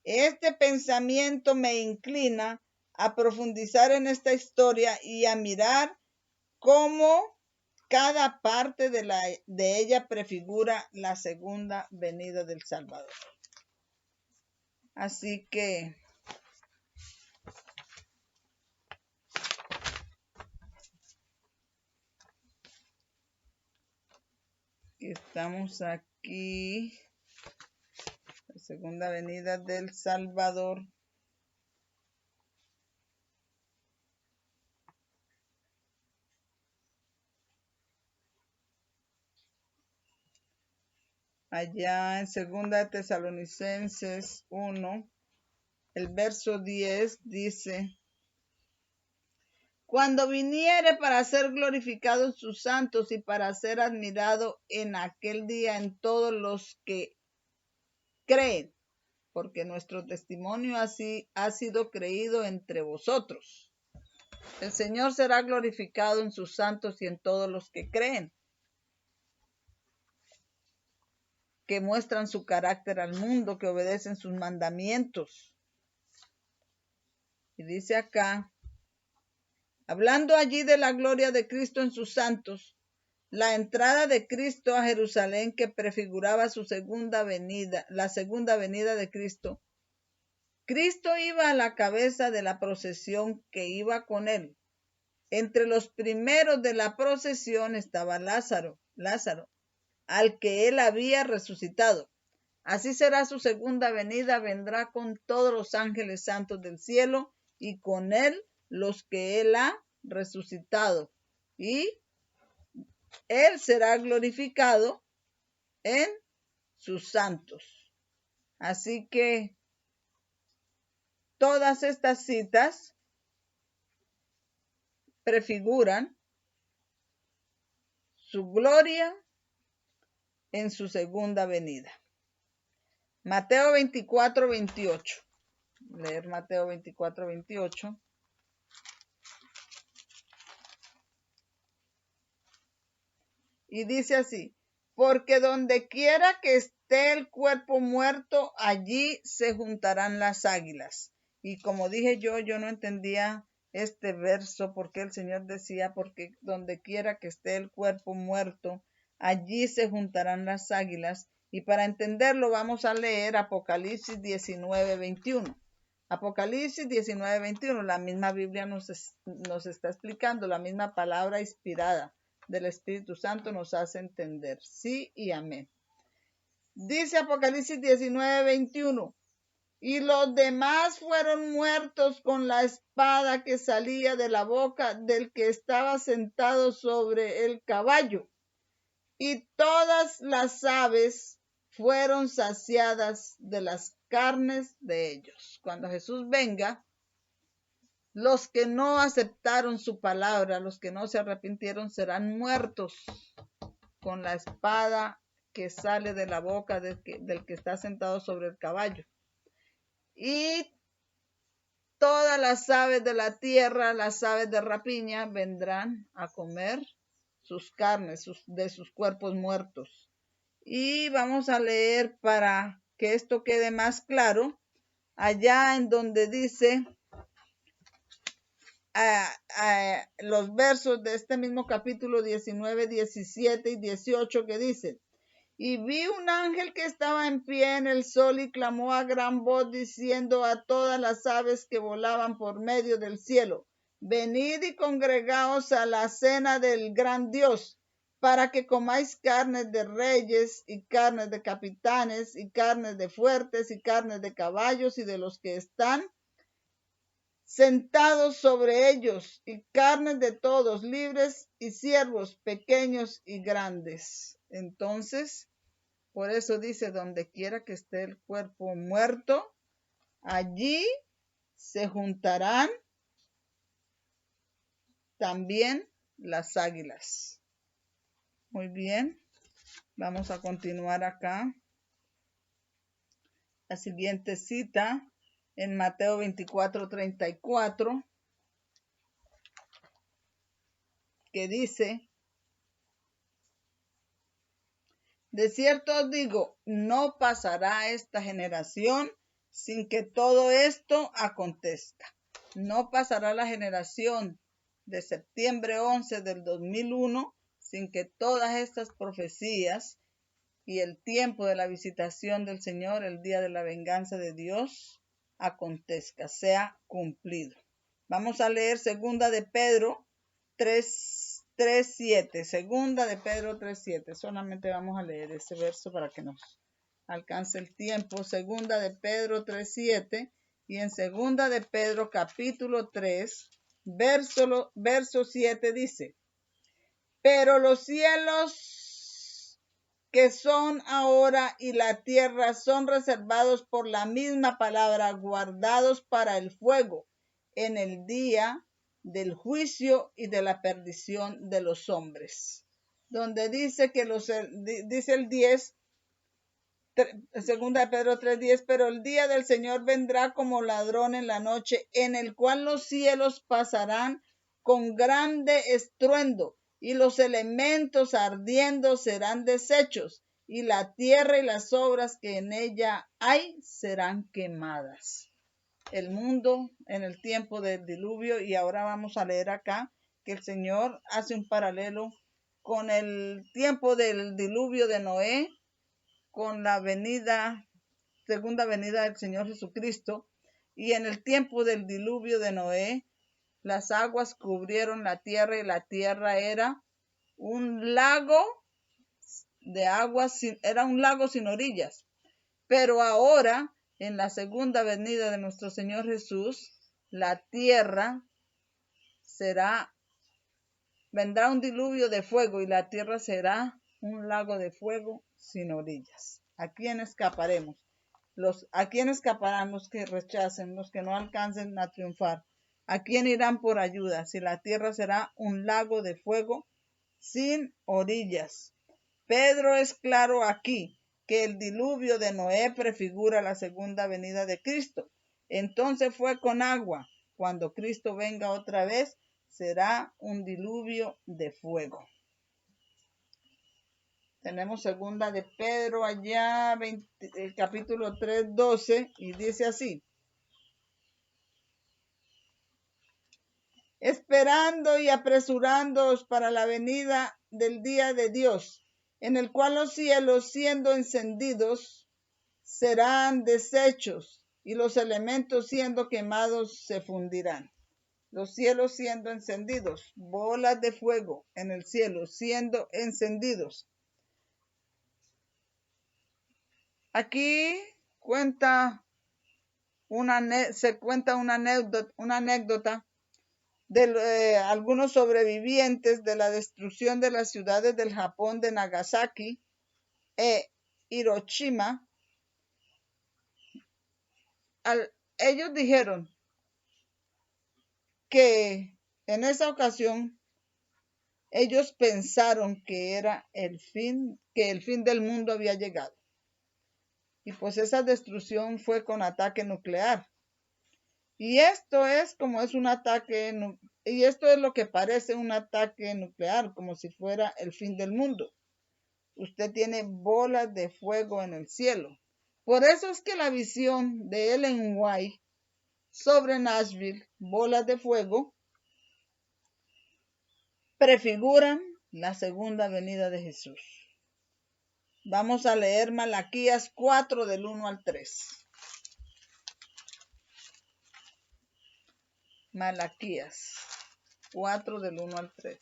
Este pensamiento me inclina a profundizar en esta historia y a mirar cómo cada parte de ella prefigura la segunda venida del Salvador. Así que estamos aquí, la segunda venida del Salvador. Allá en 2 Tesalonicenses 1, el verso 10 dice: cuando viniere para ser glorificado en sus santos y para ser admirado en aquel día en todos los que creen, porque nuestro testimonio así ha sido creído entre vosotros. El Señor será glorificado en sus santos y en todos los que creen, que muestran su carácter al mundo, que obedecen sus mandamientos. Y dice acá, hablando allí de la gloria de Cristo en sus santos, la entrada de Cristo a Jerusalén que prefiguraba su segunda venida, la segunda venida de Cristo. Cristo iba a la cabeza de la procesión que iba con él. Entre los primeros de la procesión estaba Lázaro, al que él había resucitado. Así será su segunda venida, vendrá con todos los ángeles santos del cielo y con él los que él ha resucitado. Y él será glorificado en sus santos. Así que todas estas citas prefiguran su gloria en su segunda venida. Mateo 24, 28. Leer Mateo 24, 28. Y dice así: porque donde quiera que esté el cuerpo muerto, allí se juntarán las águilas. Y como dije yo no entendía este verso, porque el Señor decía, porque donde quiera que esté el cuerpo muerto, allí se juntarán las águilas. Y para entenderlo vamos a leer Apocalipsis 19, 21. Apocalipsis 19, 21, la misma Biblia nos está explicando, la misma palabra inspirada del Espíritu Santo nos hace entender. Sí y amén. Dice Apocalipsis 19, 21. Y los demás fueron muertos con la espada que salía de la boca del que estaba sentado sobre el caballo. Y todas las aves fueron saciadas de las carnes de ellos. Cuando Jesús venga, los que no aceptaron su palabra, los que no se arrepintieron, serán muertos con la espada que sale de la boca del que está sentado sobre el caballo. Y todas las aves de la tierra, las aves de rapiña, vendrán a comer sus carnes, de sus cuerpos muertos. Y vamos a leer para que esto quede más claro, allá en donde dice los versos de este mismo capítulo 19, 17 y 18 que dicen: y vi un ángel que estaba en pie en el sol y clamó a gran voz diciendo a todas las aves que volaban por medio del cielo: venid y congregaos a la cena del gran Dios, para que comáis carnes de reyes y carnes de capitanes y carnes de fuertes y carnes de caballos y de los que están sentados sobre ellos, y carnes de todos, libres y siervos, pequeños y grandes. Entonces, por eso dice: donde quiera que esté el cuerpo muerto, allí se juntarán también las águilas. Muy bien, vamos a continuar acá. La siguiente cita en Mateo 24:34, que dice: de cierto os digo, no pasará esta generación sin que todo esto acontezca. No pasará la generación de septiembre 11 del 2001 sin que todas estas profecías y el tiempo de la visitación del Señor, el día de la venganza de Dios, acontezca, sea cumplido. Vamos a leer segunda de Pedro 3:7. Segunda de Pedro 3:7. Solamente vamos a leer ese verso para que nos alcance el tiempo. Segunda de Pedro 3:7. Y en segunda de Pedro capítulo 3, verso 7 dice: pero los cielos que son ahora y la tierra son reservados por la misma palabra, guardados para el fuego en el día del juicio y de la perdición de los hombres. Donde dice que dice el 10, segunda de Pedro 3:10, pero el día del Señor vendrá como ladrón en la noche, en el cual los cielos pasarán con grande estruendo, y los elementos ardiendo serán deshechos, y la tierra y las obras que en ella hay serán quemadas. El mundo en el tiempo del diluvio, y ahora vamos a leer acá que el Señor hace un paralelo con el tiempo del diluvio de Noé, con la segunda venida del Señor Jesucristo. Y en el tiempo del diluvio de Noé, las aguas cubrieron la tierra y la tierra era un lago de aguas, era un lago sin orillas. Pero ahora, en la segunda venida de nuestro Señor Jesús, la tierra vendrá un diluvio de fuego y la tierra será un lago de fuego sin orillas. ¿A quién escaparemos? ¿A quién escaparán los que rechacen, los que no alcancen a triunfar? ¿A quién irán por ayuda si la tierra será un lago de fuego sin orillas? Pedro es claro aquí que el diluvio de Noé prefigura la segunda venida de Cristo. Entonces fue con agua. Cuando Cristo venga otra vez, será un diluvio de fuego. Tenemos segunda de Pedro allá, el capítulo 3:12, y dice así: esperando y apresurándoos para la venida del día de Dios, en el cual los cielos, siendo encendidos, serán deshechos, y los elementos, siendo quemados, se fundirán. Los cielos siendo encendidos, bolas de fuego en el cielo siendo encendidos. Aquí se cuenta una anécdota de algunos sobrevivientes de la destrucción de las ciudades del Japón de Nagasaki e Hiroshima. Ellos dijeron que en esa ocasión ellos pensaron que era que el fin del mundo había llegado. Y pues esa destrucción fue con ataque nuclear. Y esto es y esto es lo que parece un ataque nuclear, como si fuera el fin del mundo. Usted tiene bolas de fuego en el cielo. Por eso es que la visión de Ellen White sobre Nashville, bolas de fuego, prefiguran la segunda venida de Jesús. Vamos a leer Malaquías 4 del 1 al 3. Malaquías 4 del 1 al 3.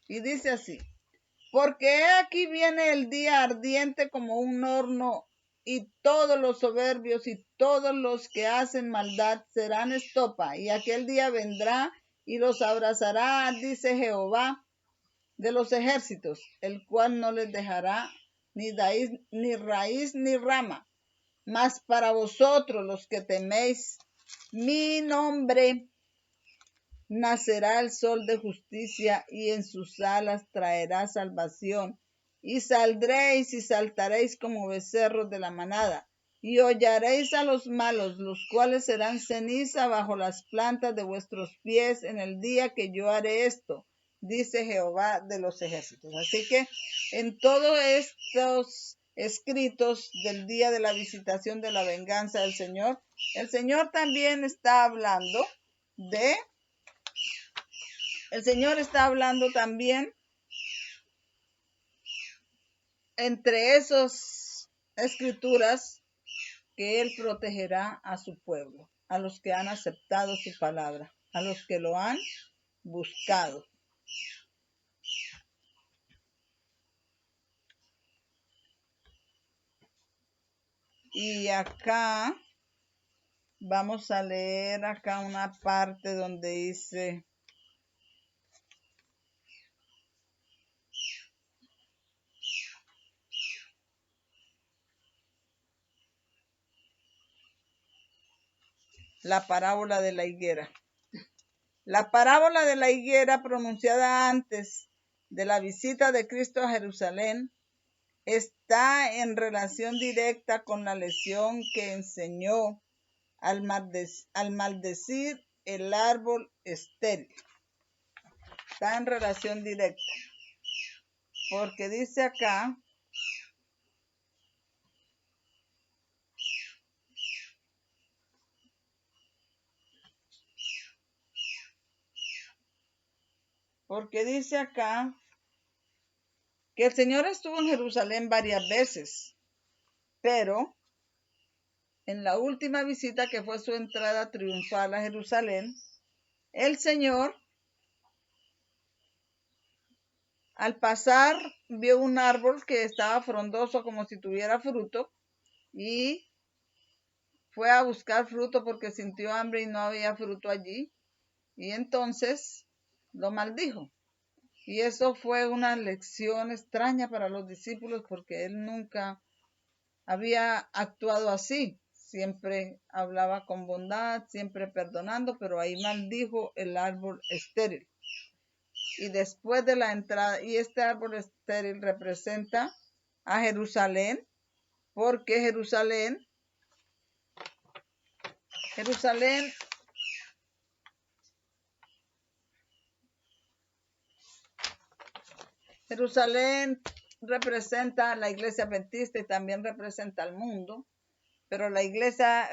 Y dice así: porque aquí viene el día ardiente como un horno, y todos los soberbios y todos los que hacen maldad serán estopa, y aquel día vendrá y los abrazará, dice Jehová de los ejércitos, el cual no les dejará ni raíz ni rama. Mas para vosotros los que teméis mi nombre, nacerá el sol de justicia, y en sus alas traerá salvación. Y saldréis y saltaréis como becerros de la manada, y hollaréis a los malos, los cuales serán ceniza bajo las plantas de vuestros pies en el día que yo haré esto, dice Jehová de los ejércitos. Así que en todos estos escritos del día de la visitación de la venganza del Señor, el Señor también está hablando de el Señor está hablando también entre esas escrituras que Él protegerá a su pueblo, a los que han aceptado su palabra, a los que lo han buscado. Y acá vamos a leer acá una parte donde dice: la parábola de la higuera. La parábola de la higuera, pronunciada antes de la visita de Cristo a Jerusalén, está en relación directa con la lección que enseñó al maldecir el árbol estéril. Está en relación directa, porque dice acá: que el Señor estuvo en Jerusalén varias veces, pero en la última visita, que fue su entrada triunfal a Jerusalén, el Señor, al pasar, vio un árbol que estaba frondoso como si tuviera fruto, y fue a buscar fruto porque sintió hambre y no había fruto allí, y entonces lo maldijo. Y eso fue una lección extraña para los discípulos, porque él nunca había actuado así. Siempre hablaba con bondad, siempre perdonando, pero ahí maldijo el árbol estéril. Y después de la entrada, y este árbol estéril representa a Jerusalén, porque Jerusalén representa a la iglesia adventista y también representa al mundo, pero la iglesia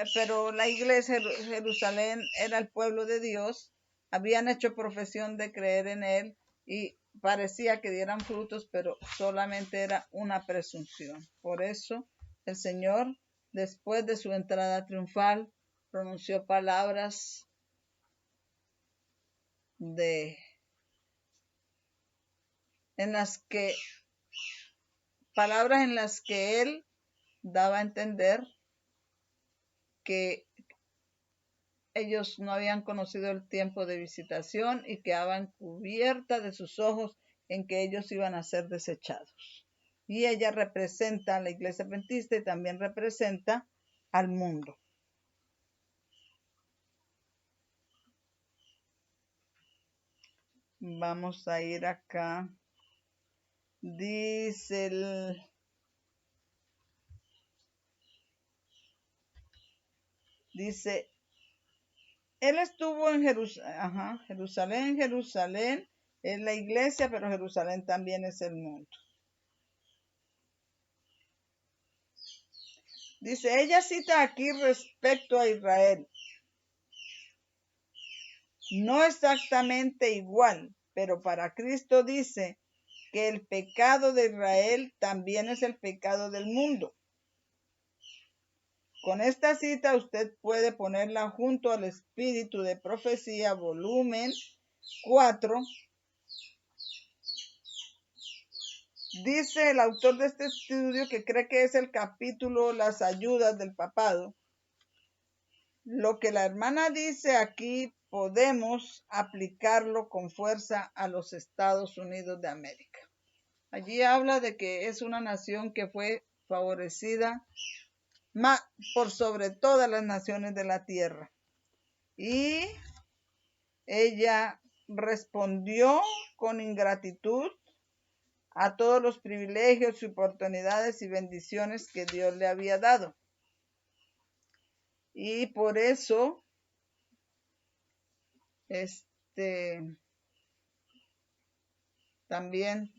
Jerusalén era el pueblo de Dios, habían hecho profesión de creer en él y parecía que dieran frutos, pero solamente era una presunción. Por eso el Señor, después de su entrada triunfal, pronunció palabras en las que él daba a entender que ellos no habían conocido el tiempo de visitación y quedaban cubiertas de sus ojos en que ellos iban a ser desechados. Y ella representa a la iglesia adventista y también representa al mundo. Vamos a ir acá. Dice Él estuvo en Jerusalén, Jerusalén es la iglesia, pero Jerusalén también es el mundo. Dice, ella cita aquí respecto a Israel. No exactamente igual, pero para Cristo dice que el pecado de Israel también es el pecado del mundo. Con esta cita usted puede ponerla junto al Espíritu de Profecía, volumen 4. Dice el autor de este estudio que cree que es el capítulo Las ayudas del papado. Lo que la hermana dice aquí podemos aplicarlo con fuerza a los Estados Unidos de América. Allí habla de que es una nación que fue favorecida por sobre todas las naciones de la tierra. Y ella respondió con ingratitud a todos los privilegios y oportunidades y bendiciones que Dios le había dado. Y por eso, también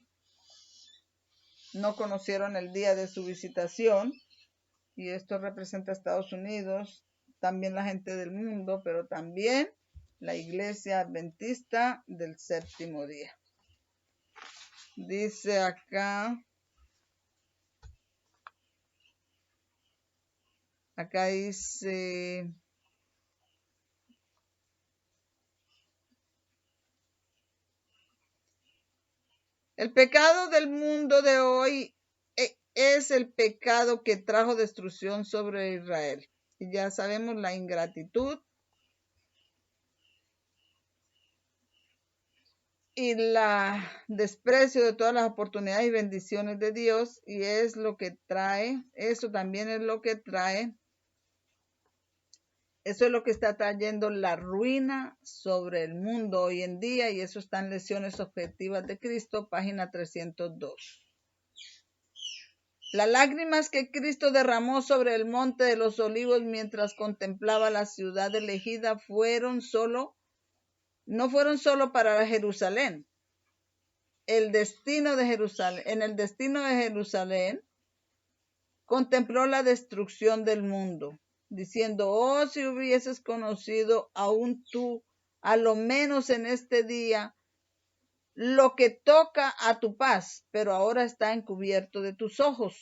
no conocieron el día de su visitación, y esto representa a Estados Unidos, también la gente del mundo, pero también la iglesia adventista del séptimo día. Dice acá dice, el pecado del mundo de hoy es el pecado que trajo destrucción sobre Israel. Y ya sabemos la ingratitud y la desprecio de todas las oportunidades y bendiciones de Dios, y es lo que trae, eso también es lo que trae, eso es lo que está trayendo la ruina sobre el mundo hoy en día, y eso está en Lecciones Objetivas de Cristo, página 302. Las lágrimas que Cristo derramó sobre el monte de los olivos mientras contemplaba la ciudad elegida no fueron solo para Jerusalén. En el destino de Jerusalén, contempló la destrucción del mundo, diciendo, oh, si hubieses conocido aún tú, a lo menos en este día, lo que toca a tu paz, pero ahora está encubierto de tus ojos.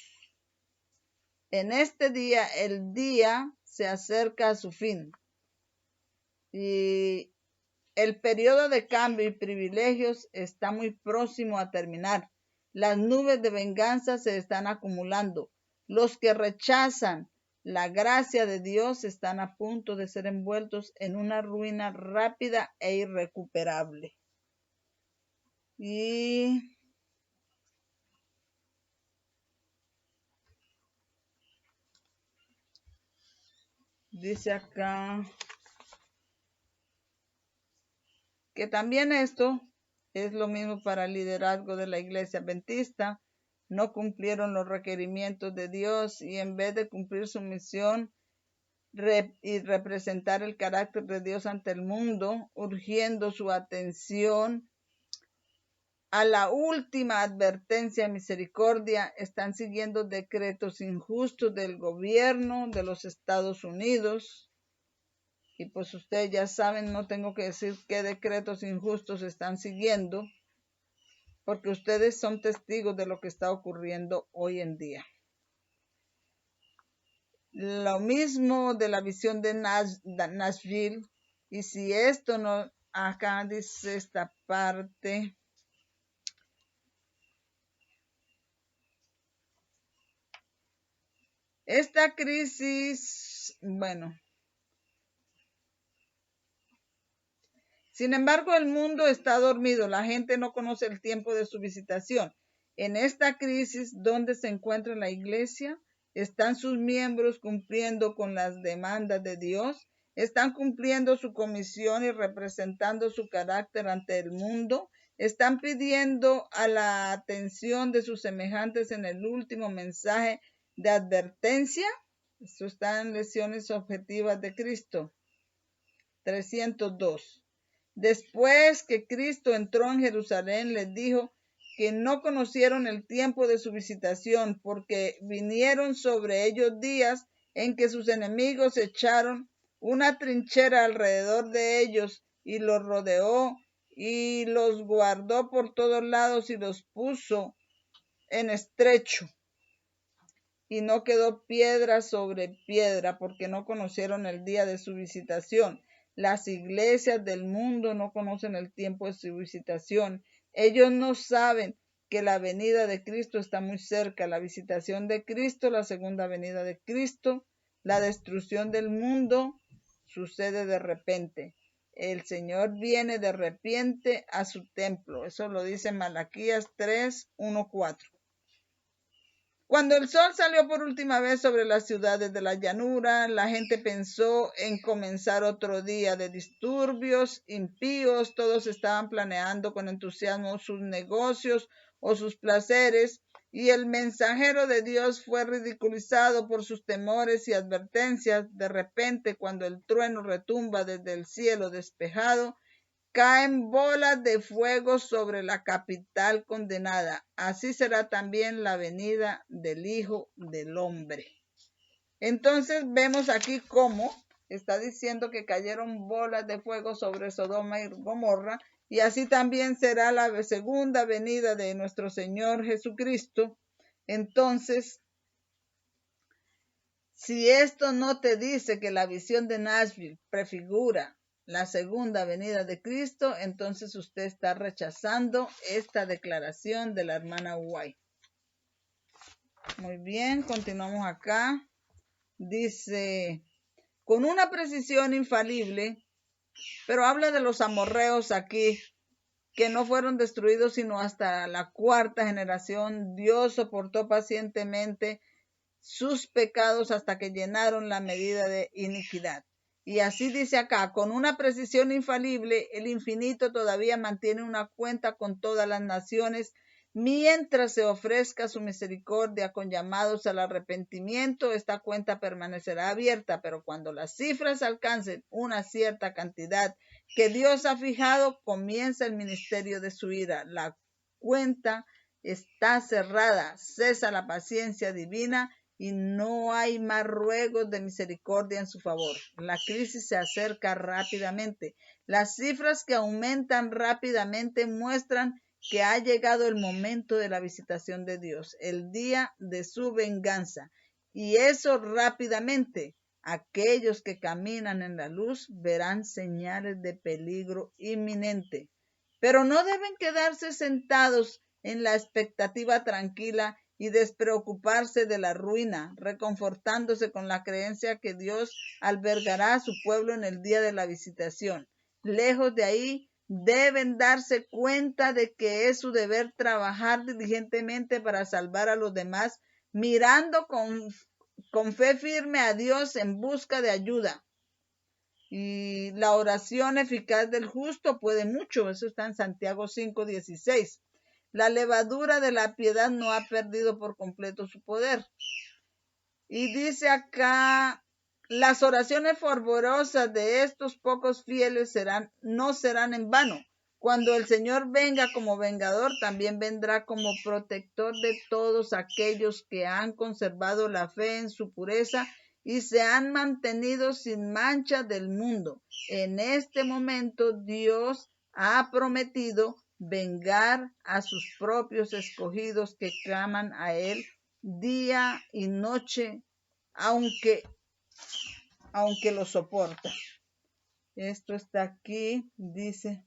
En este día, el día se acerca a su fin, y el periodo de cambio y privilegios está muy próximo a terminar. Las nubes de venganza se están acumulando. Los que rechazan la gracia de Dios están a punto de ser envueltos en una ruina rápida e irrecuperable. Y dice acá que también esto es lo mismo para el liderazgo de la iglesia adventista. No cumplieron los requerimientos de Dios, y en vez de cumplir su misión y representar el carácter de Dios ante el mundo, urgiendo su atención a la última advertencia de misericordia, están siguiendo decretos injustos del gobierno de los Estados Unidos. Y pues ustedes ya saben, no tengo que decir qué decretos injustos están siguiendo, porque ustedes son testigos de lo que está ocurriendo hoy en día. Lo mismo de la visión de Nashville. Y si esto no, acá dice esta parte, esta crisis, bueno, sin embargo, el mundo está dormido, la gente no conoce el tiempo de su visitación. En esta crisis, ¿dónde se encuentra la iglesia? ¿Están sus miembros cumpliendo con las demandas de Dios? ¿Están cumpliendo su comisión y representando su carácter ante el mundo? ¿Están pidiendo a la atención de sus semejantes en el último mensaje de advertencia? Esto está en Lecciones Objetivas de Cristo. 302. Después que Cristo entró en Jerusalén, les dijo que no conocieron el tiempo de su visitación, porque vinieron sobre ellos días en que sus enemigos echaron una trinchera alrededor de ellos y los rodeó y los guardó por todos lados y los puso en estrecho. Y no quedó piedra sobre piedra, porque no conocieron el día de su visitación. Las iglesias del mundo no conocen el tiempo de su visitación. Ellos no saben que la venida de Cristo está muy cerca. La visitación de Cristo, la segunda venida de Cristo, la destrucción del mundo sucede de repente. El Señor viene de repente a su templo. Eso lo dice Malaquías 3, 1, 4. Cuando el sol salió por última vez sobre las ciudades de la llanura, la gente pensó en comenzar otro día de disturbios impíos. Todos estaban planeando con entusiasmo sus negocios o sus placeres, y el mensajero de Dios fue ridiculizado por sus temores y advertencias. De repente, cuando el trueno retumba desde el cielo despejado, caen bolas de fuego sobre la capital condenada. Así será también la venida del Hijo del Hombre. Entonces vemos aquí cómo está diciendo que cayeron bolas de fuego sobre Sodoma y Gomorra, y así también será la segunda venida de nuestro Señor Jesucristo. Entonces, si esto no te dice que la visión de Nashville prefigura la segunda venida de Cristo, entonces usted está rechazando esta declaración de la hermana White. Muy bien, continuamos acá. Dice, con una precisión infalible, pero habla de los amorreos aquí, que no fueron destruidos sino hasta la cuarta generación. Dios soportó pacientemente sus pecados hasta que llenaron la medida de iniquidad. Y así dice acá, con una precisión infalible, el infinito todavía mantiene una cuenta con todas las naciones, mientras se ofrezca su misericordia con llamados al arrepentimiento. Esta cuenta permanecerá abierta, pero cuando las cifras alcancen una cierta cantidad que Dios ha fijado, comienza el ministerio de su ira. La cuenta está cerrada, cesa la paciencia divina y no hay más ruegos de misericordia en su favor. La crisis se acerca rápidamente. Las cifras que aumentan rápidamente muestran que ha llegado el momento de la visitación de Dios, el día de su venganza. Y eso rápidamente. Aquellos que caminan en la luz verán señales de peligro inminente. Pero no deben quedarse sentados en la expectativa tranquila y despreocuparse de la ruina, reconfortándose con la creencia que Dios albergará a su pueblo en el día de la visitación. Lejos de ahí, deben darse cuenta de que es su deber trabajar diligentemente para salvar a los demás, mirando con fe firme a Dios en busca de ayuda. Y la oración eficaz del justo puede mucho. Eso está en Santiago 5:16. La levadura de la piedad no ha perdido por completo su poder. Y dice acá, las oraciones fervorosas de estos pocos fieles no serán en vano. Cuando el Señor venga como vengador, también vendrá como protector de todos aquellos que han conservado la fe en su pureza y se han mantenido sin mancha del mundo. En este momento Dios ha prometido vengar a sus propios escogidos que claman a Él día y noche, aunque lo soporta. Esto está aquí, dice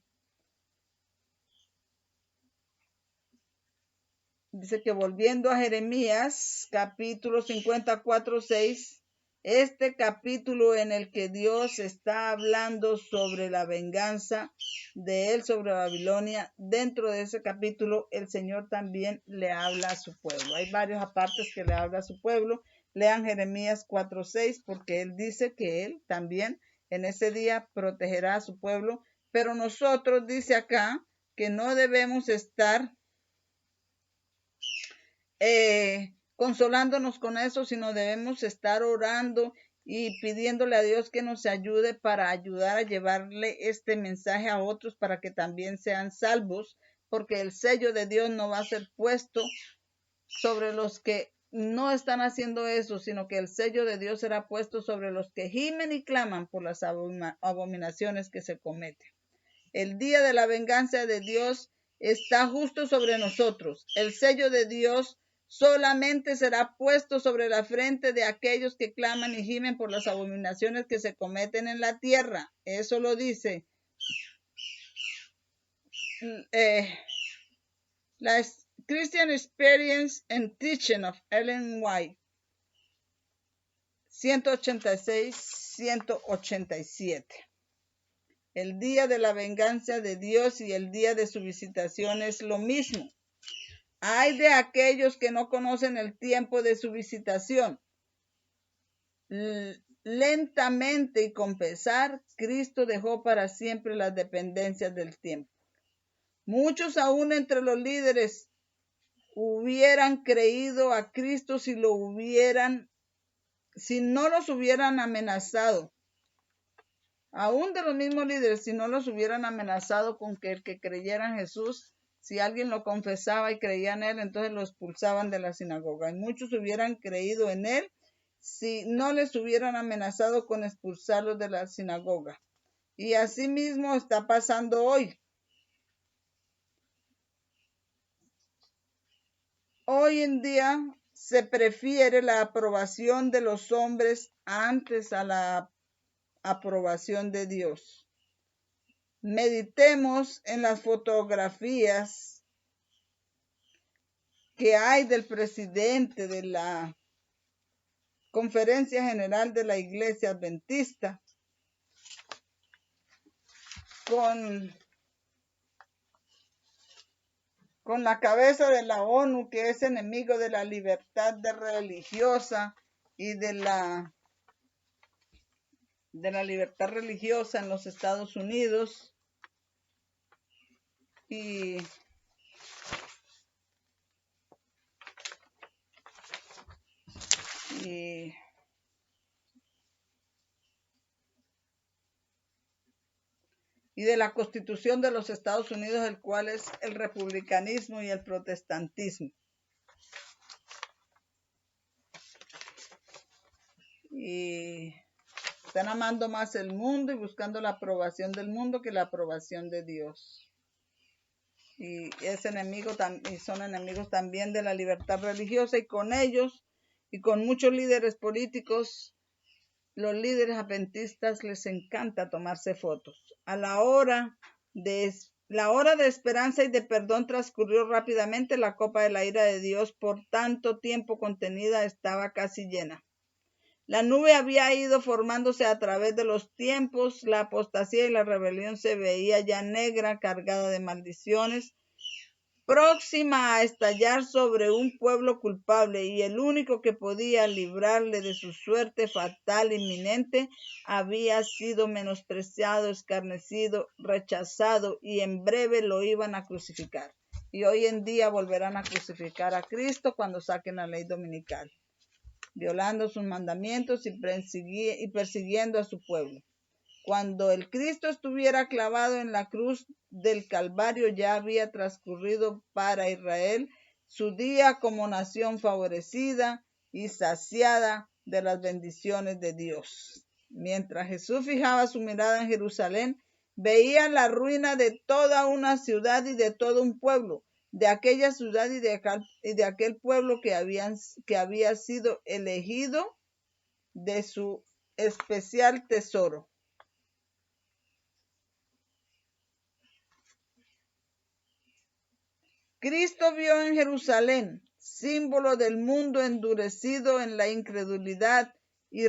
que volviendo a Jeremías, capítulo 54:6, este capítulo en el que Dios está hablando sobre la venganza de él sobre Babilonia, dentro de ese capítulo el Señor también le habla a su pueblo. Hay varias apartes que le habla a su pueblo. Lean Jeremías 4:6 porque él dice que él también en ese día protegerá a su pueblo, pero nosotros dice acá que no debemos estar consolándonos con eso, sino debemos estar orando y pidiéndole a Dios que nos ayude para ayudar a llevarle este mensaje a otros para que también sean salvos, porque el sello de Dios no va a ser puesto sobre los que no están haciendo eso, sino que el sello de Dios será puesto sobre los que gimen y claman por las abominaciones que se cometen. El día de la venganza de Dios está justo sobre nosotros. El sello de Dios solamente será puesto sobre la frente de aquellos que claman y gimen por las abominaciones que se cometen en la tierra. Eso lo dice la Christian Experience and Teaching of Ellen White, 186-187. El día de la venganza de Dios y el día de su visitación es lo mismo. Ay de aquellos que no conocen el tiempo de su visitación. Lentamente y con pesar, Cristo dejó para siempre las dependencias del tiempo. Muchos aún entre los líderes hubieran creído a Cristo si no los hubieran amenazado. Aún de los mismos líderes, si no los hubieran amenazado con que el que creyera en Jesús, si alguien lo confesaba y creía en él, entonces lo expulsaban de la sinagoga. Y muchos hubieran creído en él si no les hubieran amenazado con expulsarlos de la sinagoga. Y así mismo está pasando hoy. Hoy en día se prefiere la aprobación de los hombres antes a la aprobación de Dios. Meditemos en las fotografías que hay del presidente de la Conferencia General de la Iglesia Adventista con la cabeza de la ONU, que es enemigo de la libertad religiosa y de la libertad religiosa en los Estados Unidos. Y de la Constitución de los Estados Unidos, el cual es el republicanismo y el protestantismo. Y están amando más el mundo y buscando la aprobación del mundo que la aprobación de Dios. Y son enemigos también de la libertad religiosa, y con ellos y con muchos líderes políticos, los líderes adventistas les encanta tomarse fotos. La hora de esperanza y de perdón transcurrió rápidamente. La copa de la ira de Dios, por tanto tiempo contenida, estaba casi llena. La nube había ido formándose a través de los tiempos. La apostasía y la rebelión se veía ya negra, cargada de maldiciones, próxima a estallar sobre un pueblo culpable, y el único que podía librarle de su suerte fatal inminente había sido menospreciado, escarnecido, rechazado, y en breve lo iban a crucificar. Y hoy en día volverán a crucificar a Cristo cuando saquen la ley dominical, violando sus mandamientos y persiguiendo a su pueblo. Cuando el Cristo estuviera clavado en la cruz del Calvario, ya había transcurrido para Israel su día como nación favorecida y saciada de las bendiciones de Dios. Mientras Jesús fijaba su mirada en Jerusalén, veía la ruina de toda una ciudad y de todo un pueblo, de aquella ciudad y de aquel pueblo que había sido elegido de su especial tesoro. Cristo vio en Jerusalén, símbolo del mundo endurecido en la incredulidad y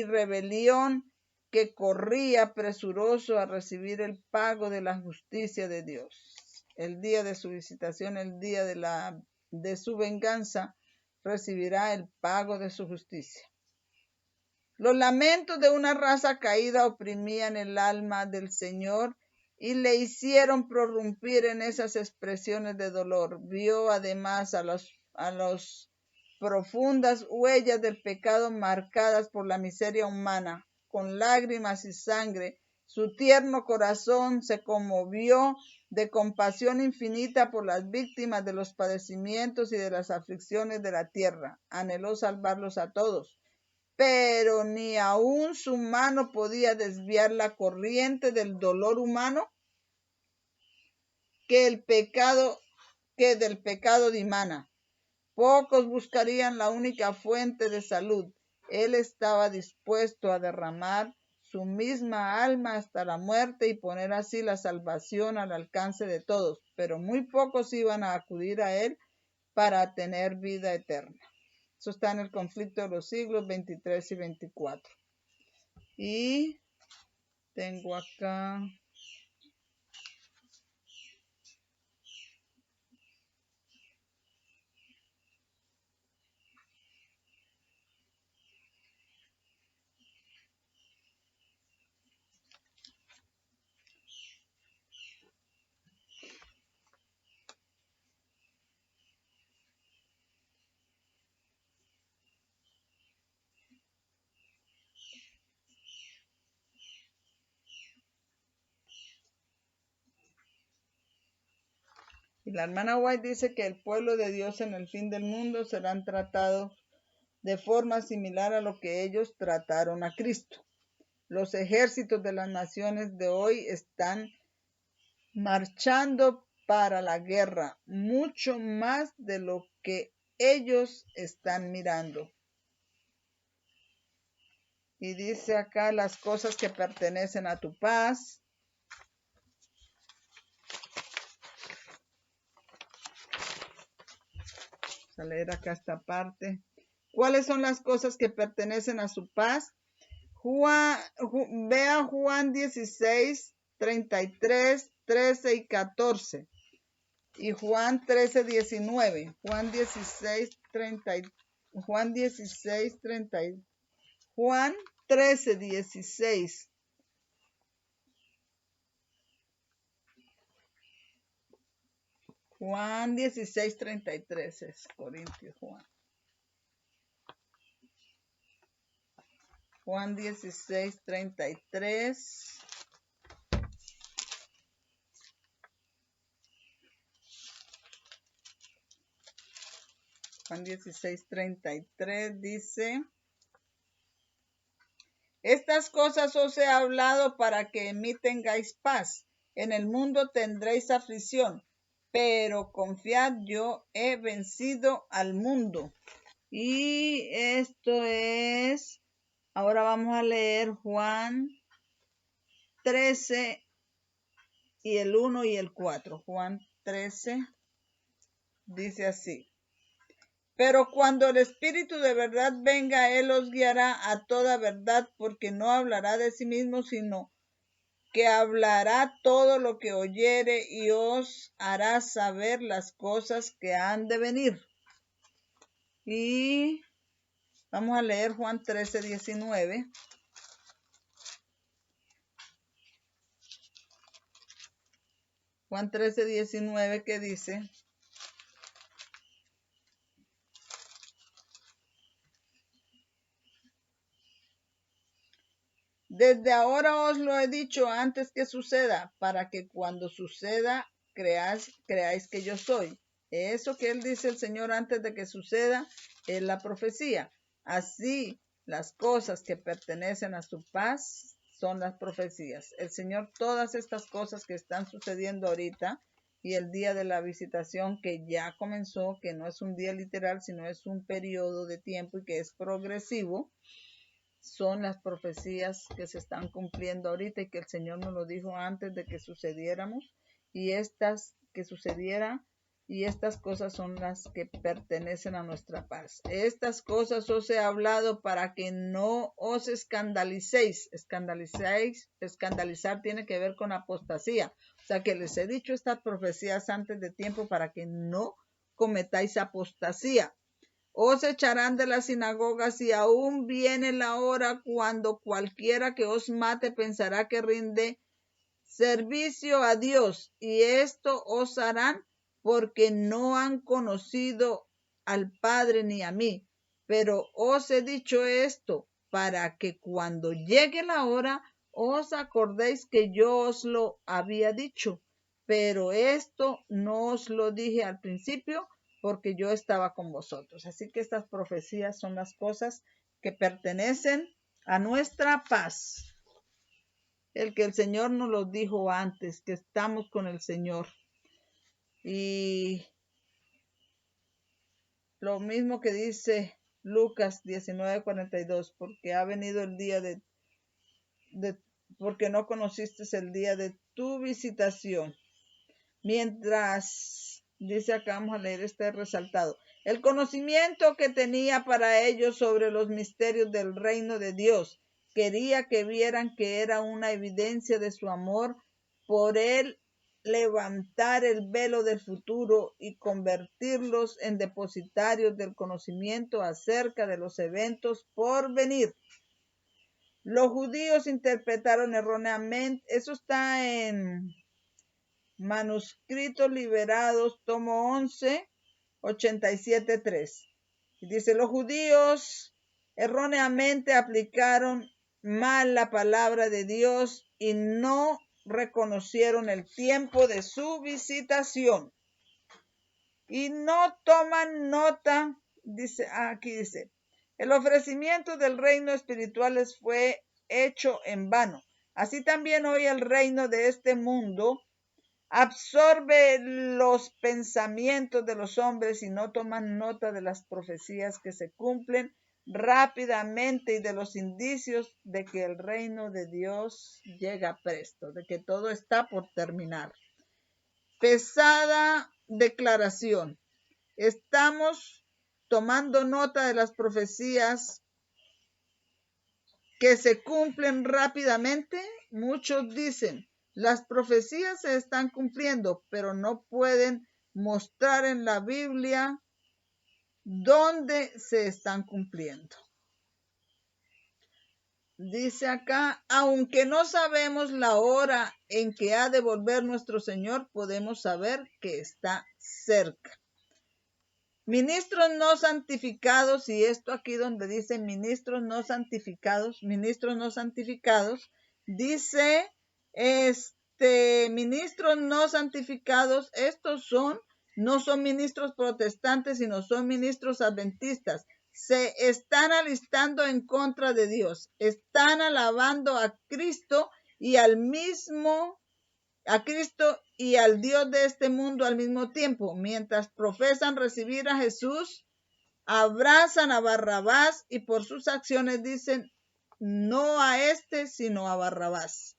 rebelión, que corría presuroso a recibir el pago de la justicia de Dios. El día de su visitación, el día de su venganza, recibirá el pago de su justicia. Los lamentos de una raza caída oprimían el alma del Señor y le hicieron prorrumpir en esas expresiones de dolor. Vio además a los profundas huellas del pecado marcadas por la miseria humana. Con lágrimas y sangre, su tierno corazón se conmovió de compasión infinita por las víctimas de los padecimientos y de las aflicciones de la tierra. Anheló salvarlos a todos, pero ni aun su mano podía desviar la corriente del dolor humano que del pecado dimana. Pocos buscarían la única fuente de salud. Él estaba dispuesto a derramar su misma alma hasta la muerte y poner así la salvación al alcance de todos, pero muy pocos iban a acudir a él para tener vida eterna. Eso está en el conflicto de los siglos 23 y 24. Y tengo acá y la hermana White dice que el pueblo de Dios en el fin del mundo serán tratados de forma similar a lo que ellos trataron a Cristo. Los ejércitos de las naciones de hoy están marchando para la guerra, mucho más de lo que ellos están mirando. Y dice acá las cosas que pertenecen a tu paz. Vamos a leer acá esta parte. ¿Cuáles son las cosas que pertenecen a su paz? Vea Juan 16, 33, 13 y 14. Y Juan 13, 19. Juan 16, 30. Juan 16, 30. Juan 13, 16. Juan 16, 33 es Corintios, Juan. Juan 16, 33. Juan 16, 33 dice: estas cosas os he hablado para que en mí tengáis paz. En el mundo tendréis aflicción, pero confiad, yo he vencido al mundo. Y esto es, ahora vamos a leer Juan 13 y el 1 y el 4. Juan 13 dice así: pero cuando el Espíritu de verdad venga, Él os guiará a toda verdad, porque no hablará de sí mismo, sino que hablará todo lo que oyere y os hará saber las cosas que han de venir. Y vamos a leer Juan 13, 19. Juan 13, 19, que dice: desde ahora os lo he dicho antes que suceda, para que cuando suceda creáis que yo soy. Eso que él dice el Señor antes de que suceda es la profecía. Así, las cosas que pertenecen a su paz son las profecías. El Señor, todas estas cosas que están sucediendo ahorita y el día de la visitación que ya comenzó, que no es un día literal, sino es un periodo de tiempo y que es progresivo, son las profecías que se están cumpliendo ahorita y que el Señor nos lo dijo antes de que sucediéramos, y estas que sucedieran, y estas cosas son las que pertenecen a nuestra paz. Estas cosas os he hablado para que no os escandalicéis. Escandalizar tiene que ver con apostasía. O sea que les he dicho estas profecías antes de tiempo para que no cometáis apostasía. Os echarán de las sinagogas, y aún viene la hora cuando cualquiera que os mate pensará que rinde servicio a Dios, y esto os harán porque no han conocido al Padre ni a mí, pero os he dicho esto para que cuando llegue la hora os acordéis que yo os lo había dicho. Pero esto no os lo dije al principio porque yo estaba con vosotros. Así que estas profecías son las cosas que pertenecen a nuestra paz. El que el Señor nos lo dijo antes, que estamos con el Señor. Y lo mismo que dice Lucas 19:42, porque ha venido el día porque no conociste el día de tu visitación. Mientras, dice acá, vamos a leer este resaltado, el conocimiento que tenía para ellos sobre los misterios del reino de Dios, quería que vieran que era una evidencia de su amor por él levantar el velo del futuro y convertirlos en depositarios del conocimiento acerca de los eventos por venir. Los judíos interpretaron erróneamente, eso está en Manuscritos Liberados, tomo 11, 87.3. Y dice, los judíos erróneamente aplicaron mal la palabra de Dios y no reconocieron el tiempo de su visitación. Y no toman nota, dice, aquí dice, el ofrecimiento del reino espiritual les fue hecho en vano. Así también hoy el reino de este mundo absorbe los pensamientos de los hombres y no toman nota de las profecías que se cumplen rápidamente y de los indicios de que el reino de Dios llega presto, de que todo está por terminar. Pesada declaración. Estamos tomando nota de las profecías que se cumplen rápidamente. Muchos dicen, las profecías se están cumpliendo, pero no pueden mostrar en la Biblia dónde se están cumpliendo. Dice acá, aunque no sabemos la hora en que ha de volver nuestro Señor, podemos saber que está cerca. Ministros no santificados, y esto aquí donde dice ministros no santificados, dice, ministros no santificados, estos no son ministros protestantes, sino son ministros adventistas. Se están alistando en contra de Dios, están alabando a Cristo y a Cristo y al Dios de este mundo al mismo tiempo. Mientras profesan recibir a Jesús, abrazan a Barrabás y por sus acciones dicen no a este, sino a Barrabás.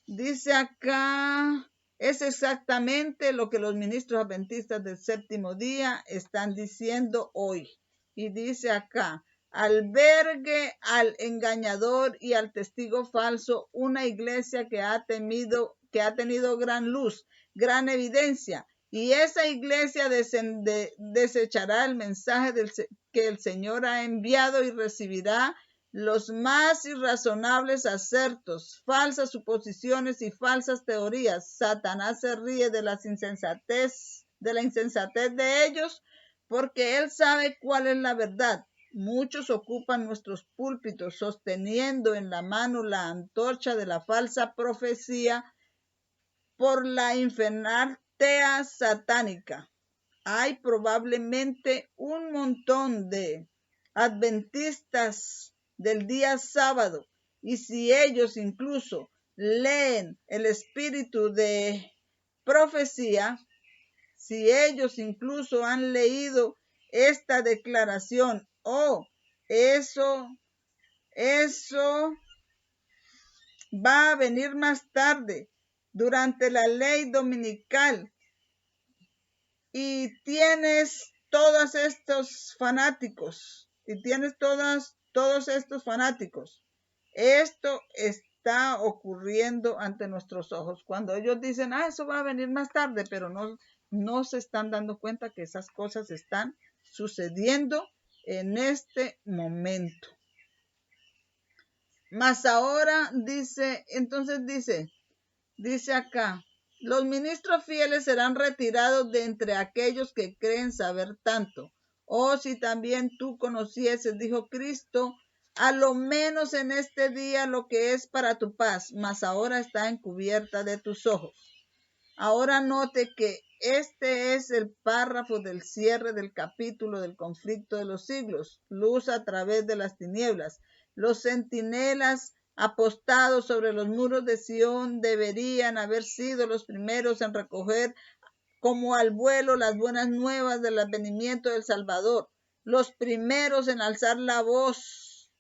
Dice acá, es exactamente lo que los ministros adventistas del séptimo día están diciendo hoy. Y dice acá, albergue al engañador y al testigo falso, una iglesia que ha tenido gran luz, gran evidencia, y esa iglesia desechará el mensaje que el Señor ha enviado y recibirá los más irrazonables asertos, falsas suposiciones y falsas teorías. Satanás se ríe de la insensatez de ellos, porque él sabe cuál es la verdad. Muchos ocupan nuestros púlpitos sosteniendo en la mano la antorcha de la falsa profecía por la infernal tea satánica. Hay probablemente un montón de adventistas del día sábado, y si ellos incluso leen el espíritu de profecía, si ellos incluso han leído esta declaración, eso va a venir más tarde durante la ley dominical, y tienes todos estos fanáticos, esto está ocurriendo ante nuestros ojos. Cuando ellos dicen, eso va a venir más tarde, pero no se están dando cuenta que esas cosas están sucediendo en este momento. Mas ahora dice acá, los ministros fieles serán retirados de entre aquellos que creen saber tanto. Oh, si también tú conocieses, dijo Cristo, a lo menos en este día lo que es para tu paz, mas ahora está encubierta de tus ojos. Ahora note que este es el párrafo del cierre del capítulo del conflicto de los siglos, luz a través de las tinieblas. Los centinelas apostados sobre los muros de Sión deberían haber sido los primeros en recoger como al vuelo las buenas nuevas del advenimiento del Salvador, los primeros en alzar la voz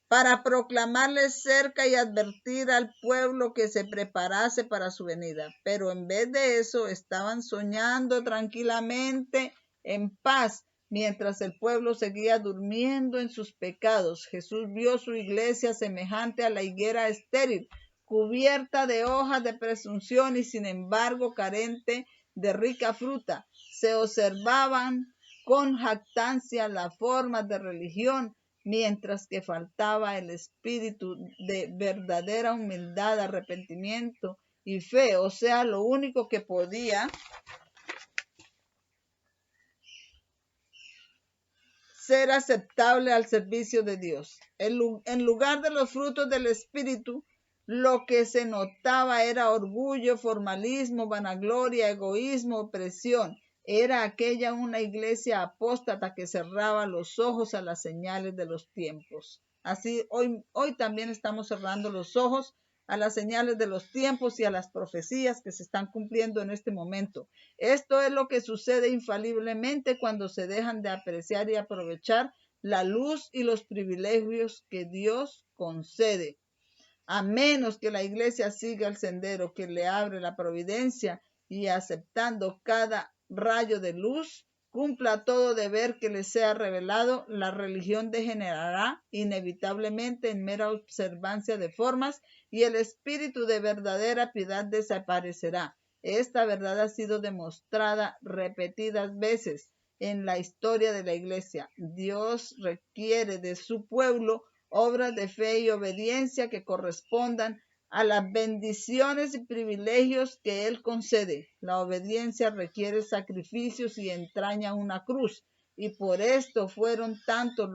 para proclamarles cerca y advertir al pueblo que se preparase para su venida. Pero en vez de eso, estaban soñando tranquilamente en paz, mientras el pueblo seguía durmiendo en sus pecados. Jesús vio su iglesia semejante a la higuera estéril, cubierta de hojas de presunción y sin embargo carente de rica fruta. Se observaban con jactancia las formas de religión, mientras que faltaba el espíritu de verdadera humildad, arrepentimiento y fe, o sea, lo único que podía ser aceptable al servicio de Dios. En lugar de los frutos del espíritu, lo que se notaba era orgullo, formalismo, vanagloria, egoísmo, opresión. Era aquella una iglesia apóstata que cerraba los ojos a las señales de los tiempos. Así hoy también estamos cerrando los ojos a las señales de los tiempos y a las profecías que se están cumpliendo en este momento. Esto es lo que sucede infaliblemente cuando se dejan de apreciar y aprovechar la luz y los privilegios que Dios concede. A menos que la iglesia siga el sendero que le abre la providencia y aceptando cada rayo de luz, cumpla todo deber que le sea revelado, la religión degenerará inevitablemente en mera observancia de formas y el espíritu de verdadera piedad desaparecerá. Esta verdad ha sido demostrada repetidas veces en la historia de la iglesia. Dios requiere de su pueblo obras de fe y obediencia que correspondan a las bendiciones y privilegios que Él concede. La obediencia requiere sacrificios y entraña una cruz, y por esto fueron tantos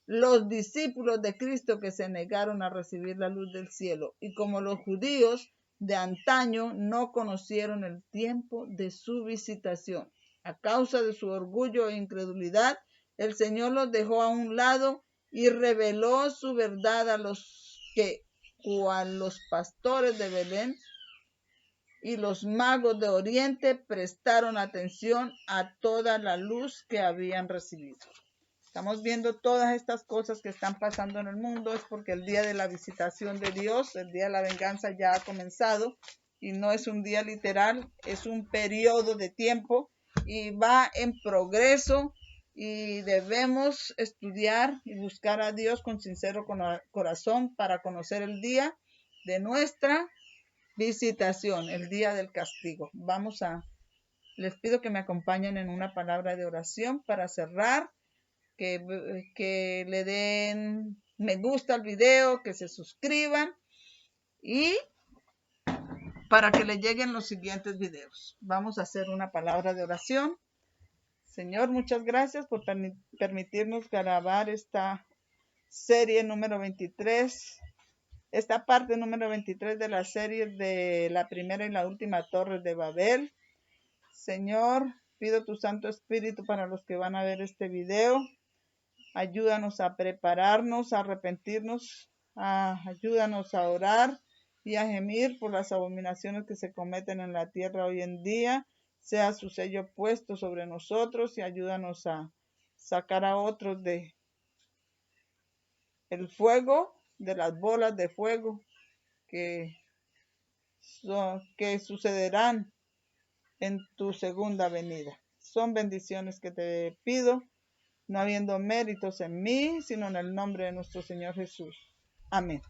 los discípulos de Cristo que se negaron a recibir la luz del cielo. Y como los judíos de antaño no conocieron el tiempo de su visitación, a causa de su orgullo e incredulidad, el Señor los dejó a un lado y reveló su verdad a los que, cual los pastores de Belén y los magos de Oriente, prestaron atención a toda la luz que habían recibido. Estamos viendo todas estas cosas que están pasando en el mundo, es porque el día de la visitación de Dios, el día de la venganza ya ha comenzado, y no es un día literal, es un periodo de tiempo y va en progreso, y debemos estudiar y buscar a Dios con sincero corazón para conocer el día de nuestra visitación, el día del castigo. Les pido que me acompañen en una palabra de oración para cerrar, que le den me gusta al video, que se suscriban y para que le lleguen los siguientes videos. Vamos a hacer una palabra de oración. Señor, muchas gracias por permitirnos grabar esta serie número 23, esta parte número 23 de la serie de la primera y la última torre de Babel. Señor, pido tu Santo Espíritu para los que van a ver este video. Ayúdanos a prepararnos, a arrepentirnos, ayúdanos a orar y a gemir por las abominaciones que se cometen en la tierra hoy en día. Sea su sello puesto sobre nosotros y ayúdanos a sacar a otros de el fuego, de las bolas de fuego que sucederán en tu segunda venida. Son bendiciones que te pido, no habiendo méritos en mí, sino en el nombre de nuestro Señor Jesús. Amén.